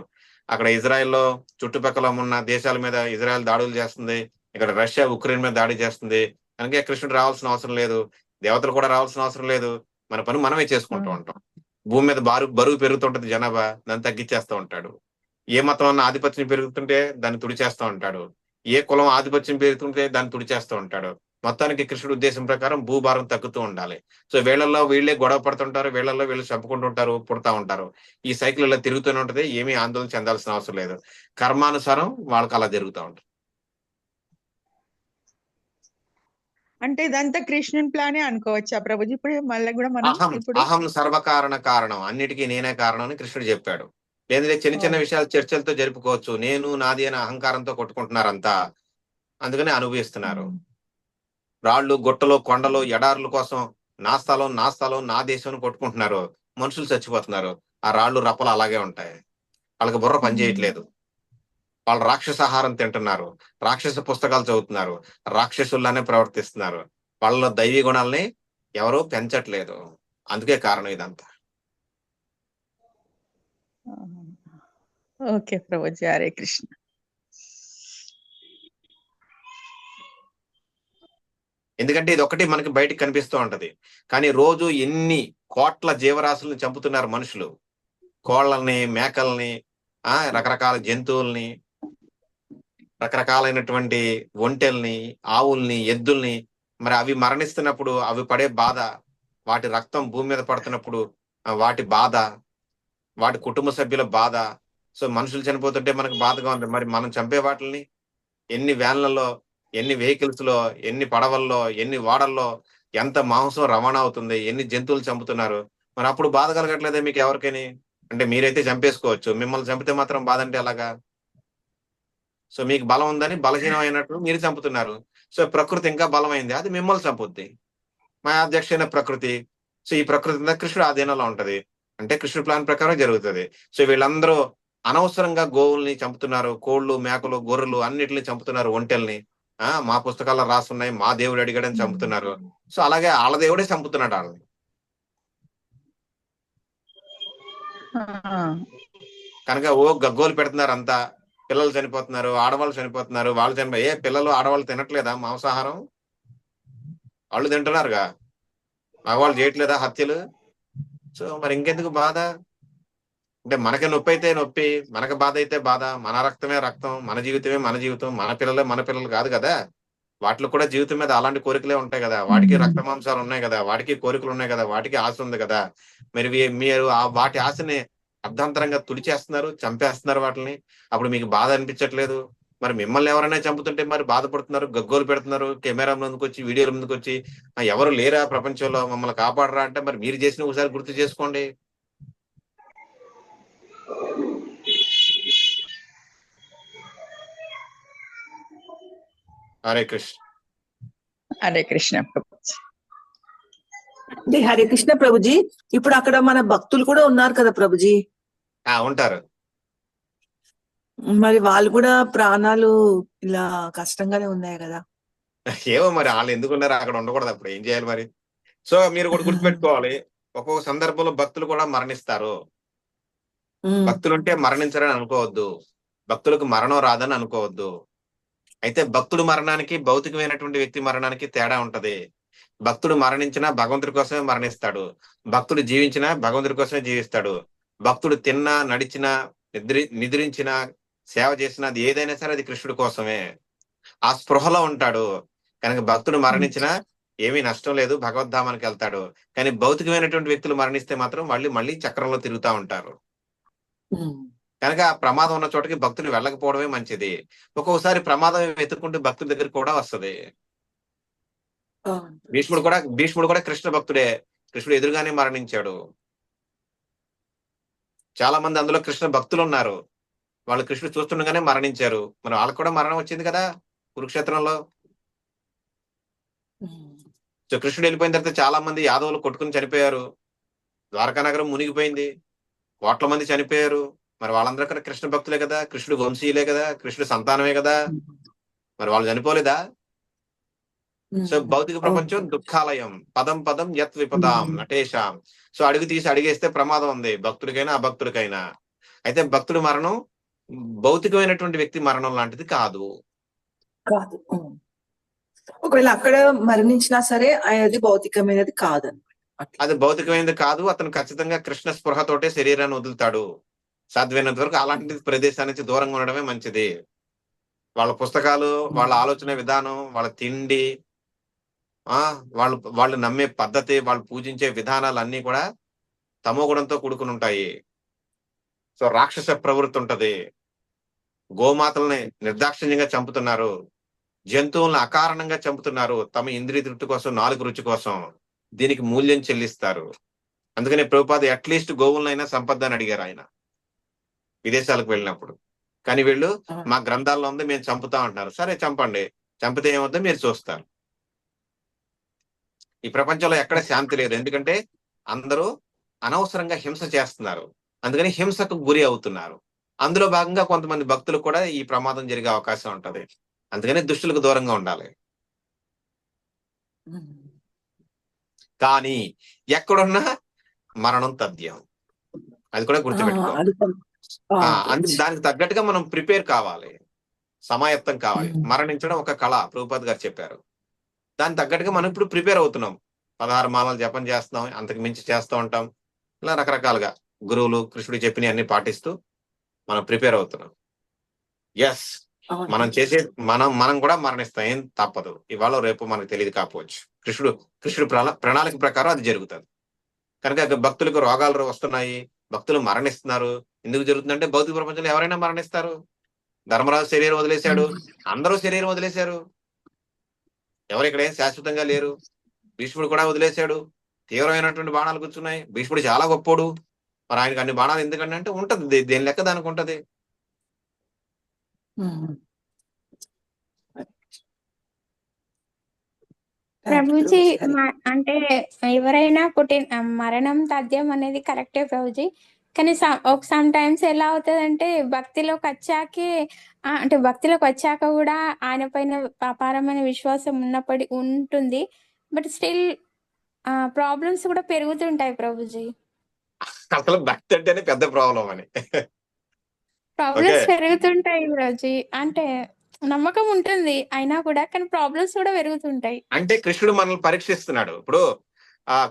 అక్కడ ఇజ్రాయెల్లో చుట్టుపక్కల ఉన్న దేశాల మీద ఇజ్రాయెల్ దాడులు చేస్తుంది, ఇక్కడ రష్యా ఉక్రెయిన్ మీద దాడి చేస్తుంది. అందుకే కృష్ణుడు రావాల్సిన అవసరం లేదు, దేవతలు కూడా రావాల్సిన అవసరం లేదు, మన పని మనమే చేసుకుంటూ ఉంటాం. భూమి మీద బరువు పెరుగుతుంటది, జనాభా, దాన్ని తగ్గించేస్తూ ఉంటాడు. ఏ మతం అన్న ఆధిపత్యం పెరుగుతుంటే దాన్ని తుడిచేస్తూ ఉంటాడు, ఏ కులం ఆధిపత్యం పెరుగుతుంటే దాన్ని తుడిచేస్తూ ఉంటాడు. మొత్తానికి కృష్ణుడు ఉద్దేశం ప్రకారం భూభారం తగ్గుతూ ఉండాలి. సో వీళ్ళల్లో వీళ్ళే గొడవ పడుతుంటారు, వీళ్ళల్లో వీళ్ళు చంపుకుంటుంటారు, పుడతా ఉంటారు. ఈ సైకిల్ ఇలా తిరుగుతూనే ఉంటది, ఏమీ ఆందోళన చెందాల్సిన అవసరం లేదు. కర్మానుసారం వాళ్ళకి అలా జరుగుతూ ఉంటుంది. అంటే ఇదంతా కృష్ణుని ప్లానే అనుకోవచ్చా ప్రభుజీ? ఇప్పుడు మళ్ళీ కూడా మనం ఇప్పుడు అహం సర్వకారణ కారణం, అన్నిటికీ నేనే కారణం అని కృష్ణుడు చెప్పాడు. లేదంటే చిన్న విషయాలు చర్చలతో జరుపుకోవచ్చు, నేను నాది అనే అహంకారంతో కొట్టుకుంటున్నారంతా, అందుకని అనుభవిస్తున్నారు. రాళ్ళు, గుట్టలు, కొండలు, ఎడారుల కోసం నా స్థలం, నా స్థలం, నా దేశం కొట్టుకుంటున్నారు, మనుషులు చచ్చిపోతున్నారు. ఆ రాళ్ళు రప్పలు అలాగే ఉంటాయి, వాళ్ళకి బుర్ర పనిచేయట్లేదు. వాళ్ళు రాక్షసాహారం తింటున్నారు, రాక్షస పుస్తకాలు చదువుతున్నారు, రాక్షసుల్లానే ప్రవర్తిస్తున్నారు. వాళ్ళలో దైవీ గుణాలని ఎవరూ పెంచట్లేదు, అందుకే కారణం ఇదంతా. ఓకే ప్రభుజీ, హరే కృష్ణ. ఎందుకంటే ఇది ఒకటి మనకి బయటకు కనిపిస్తూ ఉంటది, కానీ రోజు ఎన్ని కోట్ల జీవరాశుల్ని చంపుతున్నారు మనుషులు, కోళ్ళని, మేకల్ని, రకరకాల జంతువుల్ని, రకరకాలైనటువంటి ఒంటెల్ని, ఆవుల్ని, ఎద్దుల్ని. మరి అవి మరణిస్తున్నప్పుడు అవి పడే బాధ, వాటి రక్తం భూమి మీద పడుతున్నప్పుడు వాటి బాధ, వాటి కుటుంబ సభ్యుల బాధ. సో మనుషులు చనిపోతుంటే మనకు బాధగా ఉంది, మరి మనం చంపే వాటిని ఎన్ని వ్యాన్లలో, ఎన్ని వెహికల్స్ లో, ఎన్ని పడవల్లో, ఎన్ని వాడల్లో ఎంత మాంసం రవాణా అవుతుంది, ఎన్ని జంతువులు చంపుతున్నారు, మరి అప్పుడు బాధ కలగట్లేదే మీకు ఎవరికైనా? అంటే మీరైతే చంపేసుకోవచ్చు, మిమ్మల్ని చంపితే మాత్రం బాధ అంటే అలాగా? సో మీకు బలం ఉందని బలహీనం అయినట్టు మీరు చంపుతున్నారు. సో ప్రకృతి ఇంకా బలమైంది, అది మిమ్మల్ని చంపుద్ది, మా అధ్యక్ష అయిన ప్రకృతి. సో ఈ ప్రకృతి మీద కృష్ణుడు ఆధీనంలో ఉంటది, అంటే కృష్ణుడు ప్లాన్ ప్రకారం జరుగుతుంది. సో వీళ్ళందరూ అనవసరంగా గోవుల్ని చంపుతున్నారు, కోళ్ళు, మేకలు, గొర్రెలు అన్నిటిని చంపుతున్నారు, ఒంటెల్ని. మా పుస్తకాల్లో రాస్తున్నాయి, మా దేవుడు అడిగాడని చంపుతున్నారు. సో అలాగే వాళ్ళ దేవుడే చంపుతున్నాడు వాళ్ళని. కనుక గగ్గోలు పెడుతున్నారు అంతా, పిల్లలు చనిపోతున్నారు, ఆడవాళ్ళు చనిపోతున్నారు, వాళ్ళు పిల్లలు ఆడవాళ్ళు తినట్లేదా మాంసాహారం? వాళ్ళు తింటున్నారుగా, మగవాళ్ళు చేయట్లేదా హత్యలు? సో మరి ఇంకెందుకు బాధ? అంటే మనకి నొప్పి అయితే నొప్పి, మనకు బాధ అయితే బాధ, మన రక్తమే రక్తం, మన జీవితమే మన జీవితం, మన పిల్లలే మన పిల్లలు కాదు కదా. వాటిలో కూడా జీవితం మీద అలాంటి కోరికలే ఉంటాయి కదా, వాటికి రక్త మాంసాలు ఉన్నాయి కదా, వాటికి కోరికలు ఉన్నాయి కదా, వాటికి ఆశ ఉంది కదా. మరి మీరు వాటి ఆశని అర్ధాంతరంగా తుడిచేస్తున్నారు, చంపేస్తున్నారు వాటిని. అప్పుడు మీకు బాధ అనిపించట్లేదు? మరి మిమ్మల్ని ఎవరైనా చంపుతుంటే మరి బాధపడుతున్నారు, గగ్గోలు పెడుతున్నారు, కెమెరా ముందుకు వచ్చి, వీడియోల ముందుకు వచ్చి, ఎవరు లేరా ప్రపంచంలో మమ్మల్ని కాపాడరా అంటే మరి మీరు చేసిన ఒకసారి గుర్తు చేసుకోండి. హరే కృష్ణ. హరే కృష్ణ ప్రభుజీ. అంటే హరే కృష్ణ ప్రభుజీ, ఇప్పుడు అక్కడ మన భక్తులు కూడా ఉన్నారు కదా ప్రభుజీ, ఉంటారు. మరి వాళ్ళు కూడా ప్రాణాలు ఇలా కష్టంగానే ఉన్నాయి కదా. ఏమో మరి వాళ్ళు ఎందుకున్నారు, అక్కడ ఉండకూడదు, అప్పుడు ఏం చేయాలి మరి? సో మీరు కూడా గుర్తుపెట్టుకోవాలి, ఒక్కొక్క సందర్భంలో భక్తులు కూడా మరణిస్తారు. భక్తులుంటే మరణించరని అనుకోవద్దు, భక్తులకు మరణం రాదని అనుకోవద్దు. అయితే భక్తుడు మరణానికి భౌతికమైనటువంటి వ్యక్తి మరణానికి తేడా ఉంటది. భక్తుడు మరణించినా భగవంతుడి కోసమే మరణిస్తాడు, భక్తుడు జీవించినా భగవంతుడి కోసమే జీవిస్తాడు. భక్తుడు తిన్నా, నడిచినా, నిద్రించినా, సేవ చేసినా, అది ఏదైనా సరే అది కృష్ణుడి కోసమే. ఆ స్పృహలో ఉంటాడు. కనుక భక్తుడు మరణించినా ఏమీ నష్టం లేదు, భగవద్ధామానికి వెళ్తాడు. కానీ భౌతికమైనటువంటి వ్యక్తులు మరణిస్తే మాత్రం మళ్ళీ చక్రంలో తిరుగుతా ఉంటారు. కనుక ఆ ప్రమాదం ఉన్న చోటకి భక్తులు వెళ్ళకపోవడమే మంచిది. ఒక్కొక్కసారి ప్రమాదం వెతుక్కుంటూ భక్తుల దగ్గరికి కూడా వస్తది. భీష్ముడు కూడా కృష్ణ భక్తుడే. కృష్ణుడు ఎదురుగానే మరణించాడు. చాలా మంది అందులో కృష్ణ భక్తులు ఉన్నారు, వాళ్ళు కృష్ణుడు చూస్తుండగానే మరణించారు. మరి వాళ్ళకు కూడా మరణం వచ్చింది కదా కురుక్షేత్రంలో. సో కృష్ణుడు వెళ్ళిపోయిన తర్వాత చాలా మంది యాదవులు కొట్టుకుని చనిపోయారు. ద్వారకా నగరం మునిగిపోయింది, కోట్ల మంది చనిపోయారు. మరి వాళ్ళందరూ కూడా కృష్ణ భక్తులే కదా, కృష్ణుడు వంశీయులే కదా, కృష్ణుడు సంతానమే కదా. మరి వాళ్ళు చనిపోలేదా? సో భౌతిక ప్రపంచం దుఃఖాలయం, పదం పదం యత్ విపదాం నటేషాం. సో అడుగు తీసి అడిగేస్తే ప్రమాదం ఉంది, భక్తుడికైనా అభక్తుడికైనా. అయితే భక్తుడి మరణం భౌతికమైనటువంటి వ్యక్తి మరణం లాంటిది కాదు. ఒకవేళ అక్కడ మరణించినా సరే అది భౌతికమైనది కాదన్నమాట. అది భౌతికమైనది కాదు. అతను ఖచ్చితంగా కృష్ణ స్పృహతోటే శరీరాన్ని వదులుతాడు. సాధ్యమైనంత వరకు అలాంటి ప్రదేశాల నుంచి దూరంగా ఉండడమే మంచిది. వాళ్ళ పుస్తకాలు, వాళ్ళ ఆలోచన విధానం, వాళ్ళ తిండి, వాళ్ళు నమ్మే పద్ధతి, వాళ్ళు పూజించే విధానాలు అన్ని కూడా తమోగుణంతో కూడుకుని ఉంటాయి. సో రాక్షస ప్రవృత్తి ఉంటది. గోమాతల్ని నిర్దాక్షిణ్యంగా చంపుతున్నారు, జంతువులను అకారణంగా చంపుతున్నారు, తమ ఇంద్రియ తృప్తి కోసం, నాలుగు రుచి కోసం. దీనికి మూల్యం చెల్లిస్తారు. అందుకని ప్రభుపాద అట్లీస్ట్ గోవులనైనా సంపద అని అడిగారు ఆయన విదేశాలకు వెళ్ళినప్పుడు. కానీ వీళ్ళు మా గ్రంథాల్లో ఉంది, మేము చంపుతా అంటున్నారు. సరే చంపండి, చంపితే ఏమవుతుందో మీరు చూస్తారు. ఈ ప్రపంచంలో ఎక్కడ శాంతి లేదు, ఎందుకంటే అందరూ అనవసరంగా హింస చేస్తున్నారు. అందుకని హింసకు గురి అవుతున్నారు. అందులో భాగంగా కొంతమంది భక్తులు కూడా ఈ ప్రమాదం జరిగే అవకాశం ఉంటది. అందుకని దుష్టులకు దూరంగా ఉండాలి. కానీ ఎక్కడున్నా మరణం తథ్యం, అది కూడా గుర్తుపెట్టుకోవాలి. అందుకు దానికి తగ్గట్టుగా మనం ప్రిపేర్ కావాలి, సమాయత్తం కావాలి. మరణించడం ఒక కళ, ప్రభుపాద్ గారు చెప్పారు. దానికి తగ్గట్టుగా మనం ఇప్పుడు ప్రిపేర్ అవుతున్నాం. 16 మాలలు జపం చేస్తున్నాం, అంతకు మించి చేస్తూ ఉంటాం. ఇలా రకరకాలుగా గురువులు కృష్ణుడు చెప్పిన అన్ని పాటిస్తూ మనం ప్రిపేర్ అవుతున్నాం. ఎస్, మనం చేసే మనం కూడా మరణిస్తాం, ఏం తప్పదు. ఇవాళ రేపు మనకు తెలియదు కాకపోవచ్చు. కృష్ణుడు ప్రణాళిక ప్రకారం అది జరుగుతుంది. కనుక భక్తులకు రోగాలు వస్తున్నాయి, భక్తులు మరణిస్తున్నారు. ఎందుకు జరుగుతుందంటే భౌతిక ప్రపంచంలో ఎవరైనా మరణిస్తారు. ధర్మరాజు శరీరం వదిలేశాడు, అందరూ శరీరం వదిలేశారు. ఎవరు ఇక్కడ ఏం శాశ్వతంగా లేరు. భీష్ముడు కూడా వదిలేశాడు, తీవ్రమైనటువంటి బాణాలు కూర్చున్నాయి. భీష్ముడు చాలా గొప్పోడు, మరి ఆయనకు అన్ని బాణాలు ఎందుకంటే అంటే ఉంటది, దేని లెక్క దానికి ఉంటది. ప్రభుజీ అంటే ఎవరైనా మరణం తథ్యం అనేది కరెక్టే ప్రభుజీ. కానీ సమ్ టైమ్స్ ఎలా అవుతుందంటే భక్తిలోకి వచ్చాక కూడా ఆయన పైన అపారమైన విశ్వాసం ఉంటుంది. బట్ స్టిల్ ప్రాబ్లమ్స్ కూడా పెరుగుతుంటాయి ప్రభుజీ. అసలు భక్తి అంటేనే పెద్ద ప్రాబ్లం అని. ప్రాబ్లమ్స్ పెరుగుతుంటాయి ప్రభుజీ. అంటే నమ్మకం ఉంటుంది అయినా కూడా, కానీ ప్రాబ్లమ్స్ కూడా పెరుగుతుంటాయి. అంటే కృష్ణుడు మనల్ని పరీక్షిస్తున్నాడు. ఇప్పుడు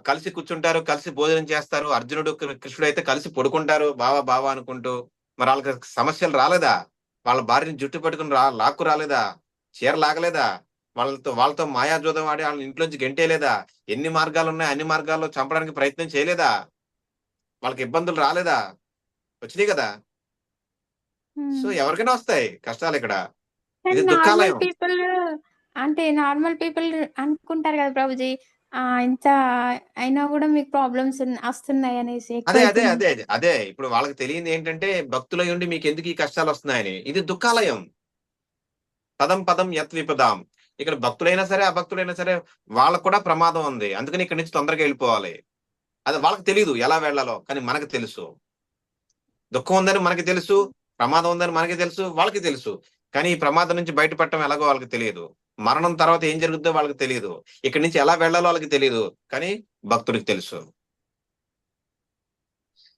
కలిసి కూర్చుంటారు, కలిసి భోజనం చేస్తారు. అర్జునుడు కృష్ణుడు అయితే కలిసి పడుకుంటారు బావా అనుకుంటూ. మరి వాళ్ళకి సమస్యలు రాలేదా? వాళ్ళ భార్యని జుట్టు పట్టుకుని లాక్కు రాలేదా? చీర లాగలేదా? వాళ్ళతో మాయాజోదం ఆడి వాళ్ళని ఇంట్లోంచి గెంటేయలేదా? ఎన్ని మార్గాలు ఉన్నాయి, అన్ని మార్గాల్లో చంపడానికి ప్రయత్నం చేయలేదా? వాళ్ళకి ఇబ్బందులు రాలేదా? వచ్చినాయి కదా. సో ఎవరికైనా వస్తాయి కష్టాలు. ఇక్కడ ఇది దుఃఖాలయం. నార్మల్ పీపుల్ అనుకుంటారు కదా ప్రభుజీ, ఇంత అయినా కూడా మీకు ప్రాబ్లమ్స్ వస్తున్నాయి అనేసి. అదే ఇప్పుడు వాళ్ళకి తెలియదు ఏంటంటే భక్తులై ఉండి మీకు ఎందుకు ఈ కష్టాలు వస్తున్నాయని. ఇది దుఃఖాలయం. పదం పదం యత్ విపదాం. ఇక్కడ భక్తులైనా సరే అభక్తులైనా సరే వాళ్ళకు కూడా ప్రమాదం ఉంది. అందుకని ఇక్కడి నుంచి తొందరగా వెళ్ళిపోవాలి. అది వాళ్ళకి తెలియదు ఎలా వెళ్ళాలో, కానీ మనకు తెలుసు. దుఃఖం ఉందని మనకి తెలుసు, ప్రమాదం ఉందని మనకి తెలుసు, వాళ్ళకి తెలుసు. కానీ ఈ ప్రమాదం నుంచి బయటపడటం ఎలాగో వాళ్ళకి తెలియదు. మరణం తర్వాత ఏం జరుగుతుందో వాళ్ళకి తెలియదు, ఇక్కడి నుంచి ఎలా వెళ్ళాలో వాళ్ళకి తెలియదు, కానీ భక్తుడికి తెలుసు.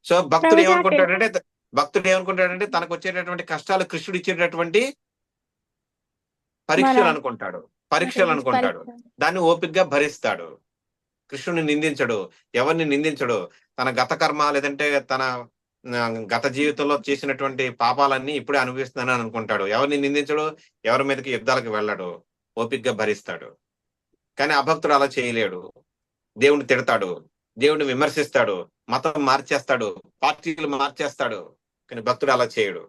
సో భక్తుడు ఏమనుకుంటాడంటే తనకు వచ్చేటటువంటి కష్టాలు కృష్ణుడు ఇచ్చేటటువంటి పరీక్షలు అనుకుంటాడు, పరీక్షలు అనుకుంటాడు. దాన్ని ఓపికగా భరిస్తాడు. కృష్ణుని నిందించడు, ఎవరిని నిందించడు. తన గత కర్మ లేదంటే తన గత జీవితంలో చేసినటువంటి పాపాలన్నీ ఇప్పుడే అనుభవిస్తున్నానని అనుకుంటాడు. ఎవరిని నిందించడు, ఎవరి మీదకి యుద్ధాలకు వెళ్ళాడు, ఓపికగా భరిస్తాడు. కానీ అభక్తుడు అలా చేయలేడు. దేవుణ్ణి తిడతాడు, దేవుణ్ణి విమర్శిస్తాడు, మతం మార్చేస్తాడు, పార్టీలు మార్చేస్తాడు. కానీ భక్తుడు అలా చేయడు.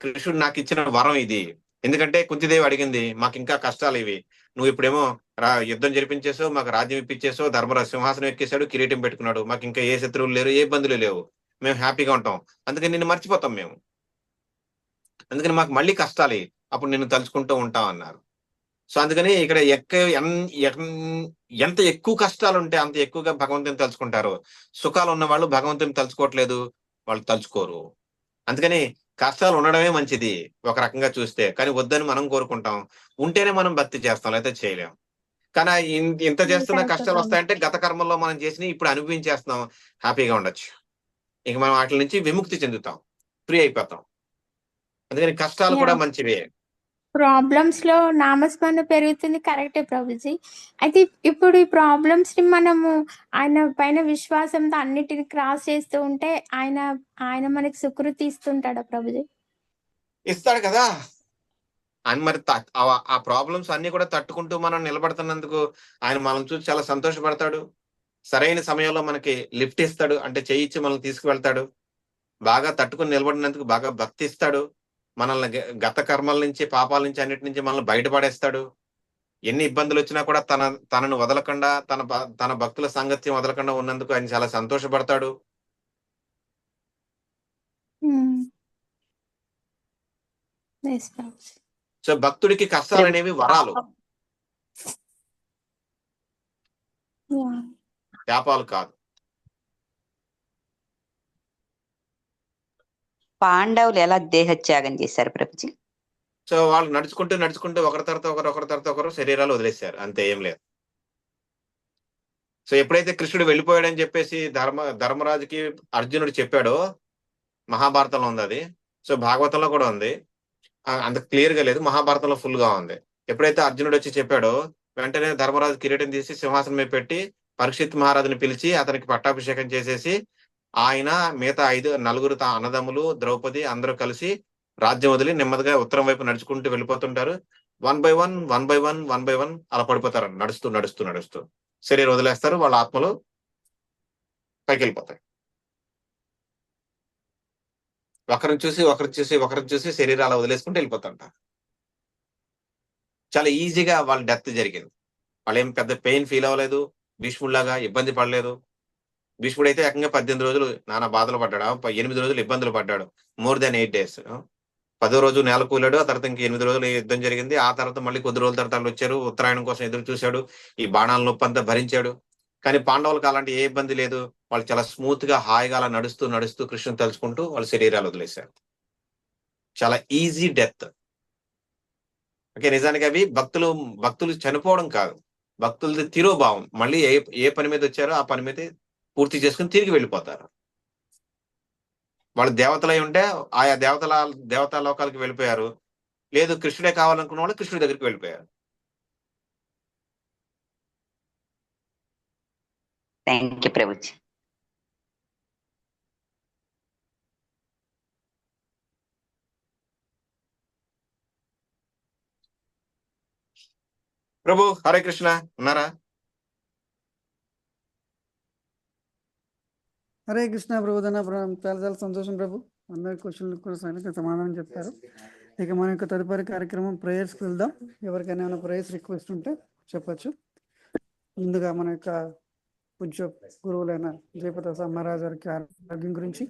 కృష్ణుడు నాకు ఇచ్చిన వరం ఇది. ఎందుకంటే కుంతిదేవి అడిగింది, మాకు ఇంకా కష్టాలు ఇవి, నువ్వు ఇప్పుడేమో యుద్ధం జరిపించేసావు, మాకు రాజ్యం ఇప్పించేసావు, ధర్మరాజు సింహాసనం ఎక్కేశాడు, కిరీటం పెట్టుకున్నాడు, మాకు ఇంకా ఏ శత్రువులు లేరు, ఏ ఇబ్బందులు లేవు, మేము హ్యాపీగా ఉంటాం, అందుకని నిన్ను మర్చిపోతాం మేము, అందుకని మాకు మళ్ళీ కష్టాలు, అప్పుడు నిన్ను తలుచుకుంటూ ఉంటాం అన్నారు. సో అందుకని ఇక్కడ ఎంత ఎక్కువ కష్టాలు ఉంటే అంత ఎక్కువగా భగవంతుని తలుచుకుంటారు. సుఖాలు ఉన్న వాళ్ళు భగవంతుని తలుచుకోవట్లేదు, వాళ్ళు తలుచుకోరు. అందుకని కష్టాలు ఉండడమే మంచిది ఒక రకంగా చూస్తే, కానీ వద్దని మనం కోరుకుంటాం. ఉంటేనే మనం భక్తి చేస్తాం, లేకపోతే చేయలేం. కానీ ఇంత చేస్తున్న కష్టాలు వస్తాయంటే గత కర్మల్లో మనం చేసి ఇప్పుడు అనుభవించేస్తున్నాం, హ్యాపీగా ఉండొచ్చు. ఇక మనం వాటి నుంచి విముక్తి చెందుతాం, ఫ్రీ అయిపోతాం. అందుకని కష్టాలు కూడా మంచివే. ప్రాబ్లమ్స్ లో నామస్మరణ పెరుగుతుంది, కరెక్టే ప్రభుజీ. అయితే ఇప్పుడు ఈ ప్రాబ్లమ్స్ ని మనము ఆయన పైన విశ్వాసంతో అన్నిటిని క్రాస్ చేస్తూ ఉంటే ఆయన మనకి సుకృతి ఇస్తుంటాడా ప్రభుజీ? ఇస్తాడు కదా. ఆయన మరి ఆ ప్రాబ్లమ్స్ అన్ని కూడా తట్టుకుంటూ మనం నిలబడుతున్నందుకు ఆయన మనం చూసి చాలా సంతోషపడతాడు. సరైన సమయంలో మనకి లిఫ్ట్ ఇస్తాడు, అంటే చేయిచ్చి మనల్ని తీసుకువెళ్తాడు. బాగా తట్టుకుని నిలబడినందుకు బాగా భక్తి ఇస్తాడు. మనల్ని గత కర్మల నుంచి, పాపాల నుంచి, అన్నిటి నుంచి మనల్ని బయటపడేస్తాడు. ఎన్ని ఇబ్బందులు వచ్చినా కూడా తనను వదలకుండా, తన భక్తుల సాంగత్యం వదలకుండా ఉన్నందుకు ఆయన చాలా సంతోషపడతాడు. సో భక్తుడికి కష్టాలు అనేవి వరాలు, శాపాలు కాదు. పాండవులు ఎలా దేహత్యాగం చేశారు ప్రభుజీ? సో వాళ్ళు నడుచుకుంటూ ఒకరి తర్వాత ఒకరు శరీరాలు వదిలేశారు, అంతే, ఏం లేదు. సో ఎప్పుడైతే కృష్ణుడు వెళ్ళిపోయాడని చెప్పేసి ధర్మరాజుకి అర్జునుడు చెప్పాడో, మహాభారతంలో ఉంది అది, సో భాగవతంలో కూడా ఉంది, అంత క్లియర్ గా లేదు, మహాభారతంలో ఫుల్ గా ఉంది. ఎప్పుడైతే అర్జునుడు వచ్చి చెప్పాడో, వెంటనే ధర్మరాజు కిరీటం తీసి సింహాసనం మీద పెట్టి పరీక్షిత్ మహారాజుని పిలిచి అతనికి పట్టాభిషేకం చేసేసి, ఆయన మిగతా 4 అన్నదమ్ములు, ద్రౌపది అందరూ కలిసి రాజ్యం వదిలి నెమ్మదిగా ఉత్తరం వైపు నడుచుకుంటూ వెళ్ళిపోతుంటారు. 1 by 1 అలా పడిపోతారు, నడుస్తూ శరీరం వదిలేస్తారు, వాళ్ళ ఆత్మలు పైకి వెళ్ళిపోతాయి. ఒకరిని చూసి శరీరాలు వదిలేసుకుంటూ వెళ్ళిపోతుంటారు. చాలా ఈజీగా వాళ్ళ డెత్ జరిగింది. వాళ్ళు ఏం పెద్ద పెయిన్ ఫీల్ అవ్వలేదు, భీష్ముడిలాగా ఇబ్బంది పడలేదు. భీష్ముడు అయితే ఏకంగా 18 రోజులు నానా బాధలు పడ్డాడు, 8 రోజులు ఇబ్బందులు పడ్డాడు, more than 8 days. 10వ రోజు నేల కూలాడు, ఆ తర్వాత ఇంక 8 రోజులు యుద్ధం జరిగింది. ఆ తర్వాత మళ్ళీ కొద్ది రోజుల తర్వాత వాళ్ళు వచ్చారు, ఉత్తరాయణం కోసం ఎదురు చూశాడు, ఈ బాణాల నొప్పి అంతా భరించాడు. కానీ పాండవులకు అలాంటి ఏ ఇబ్బంది లేదు. వాళ్ళు చాలా స్మూత్ గా హాయిగా అలా నడుస్తూ కృష్ణుని తలుచుకుంటూ వాళ్ళ శరీరాలు వదిలేశారు. చాలా ఈజీ డెత్. ఓకే, నిజానికి అవి భక్తులు చనిపోవడం కాదు, భక్తులది తిరోభావం. మళ్ళీ ఏ పని మీద వచ్చారో ఆ పని మీద పూర్తి చేసుకుని తిరిగి వెళ్ళిపోతారు. వాళ్ళు దేవతలై ఉంటే ఆయా దేవతా లోకాలకు వెళ్ళిపోయారు, లేదు కృష్ణుడే కావాలనుకున్న వాళ్ళు కృష్ణుడి దగ్గరికి వెళ్ళిపోయారు. Thank you Prabhuji. ప్రభు హరే కృష్ణ ఉన్నారా? హరే కృష్ణ ప్రభుదన, చాలా చాలా సంతోషం ప్రభు. అందరి క్వశ్చన్లకు కూడా సమాధానం చెప్పారు. ఇక మన యొక్క తదుపరి కార్యక్రమం ప్రేయర్స్కి వెళ్దాం. ఎవరికైనా ఏమైనా ప్రేయర్స్ రిక్వెస్ట్ ఉంటే చెప్పచ్చు. ముందుగా మన యొక్క పూజ్య గురువులైన జయప్రతాప్ మహారాజ్ గారికి ఆరోగ్యం గురించి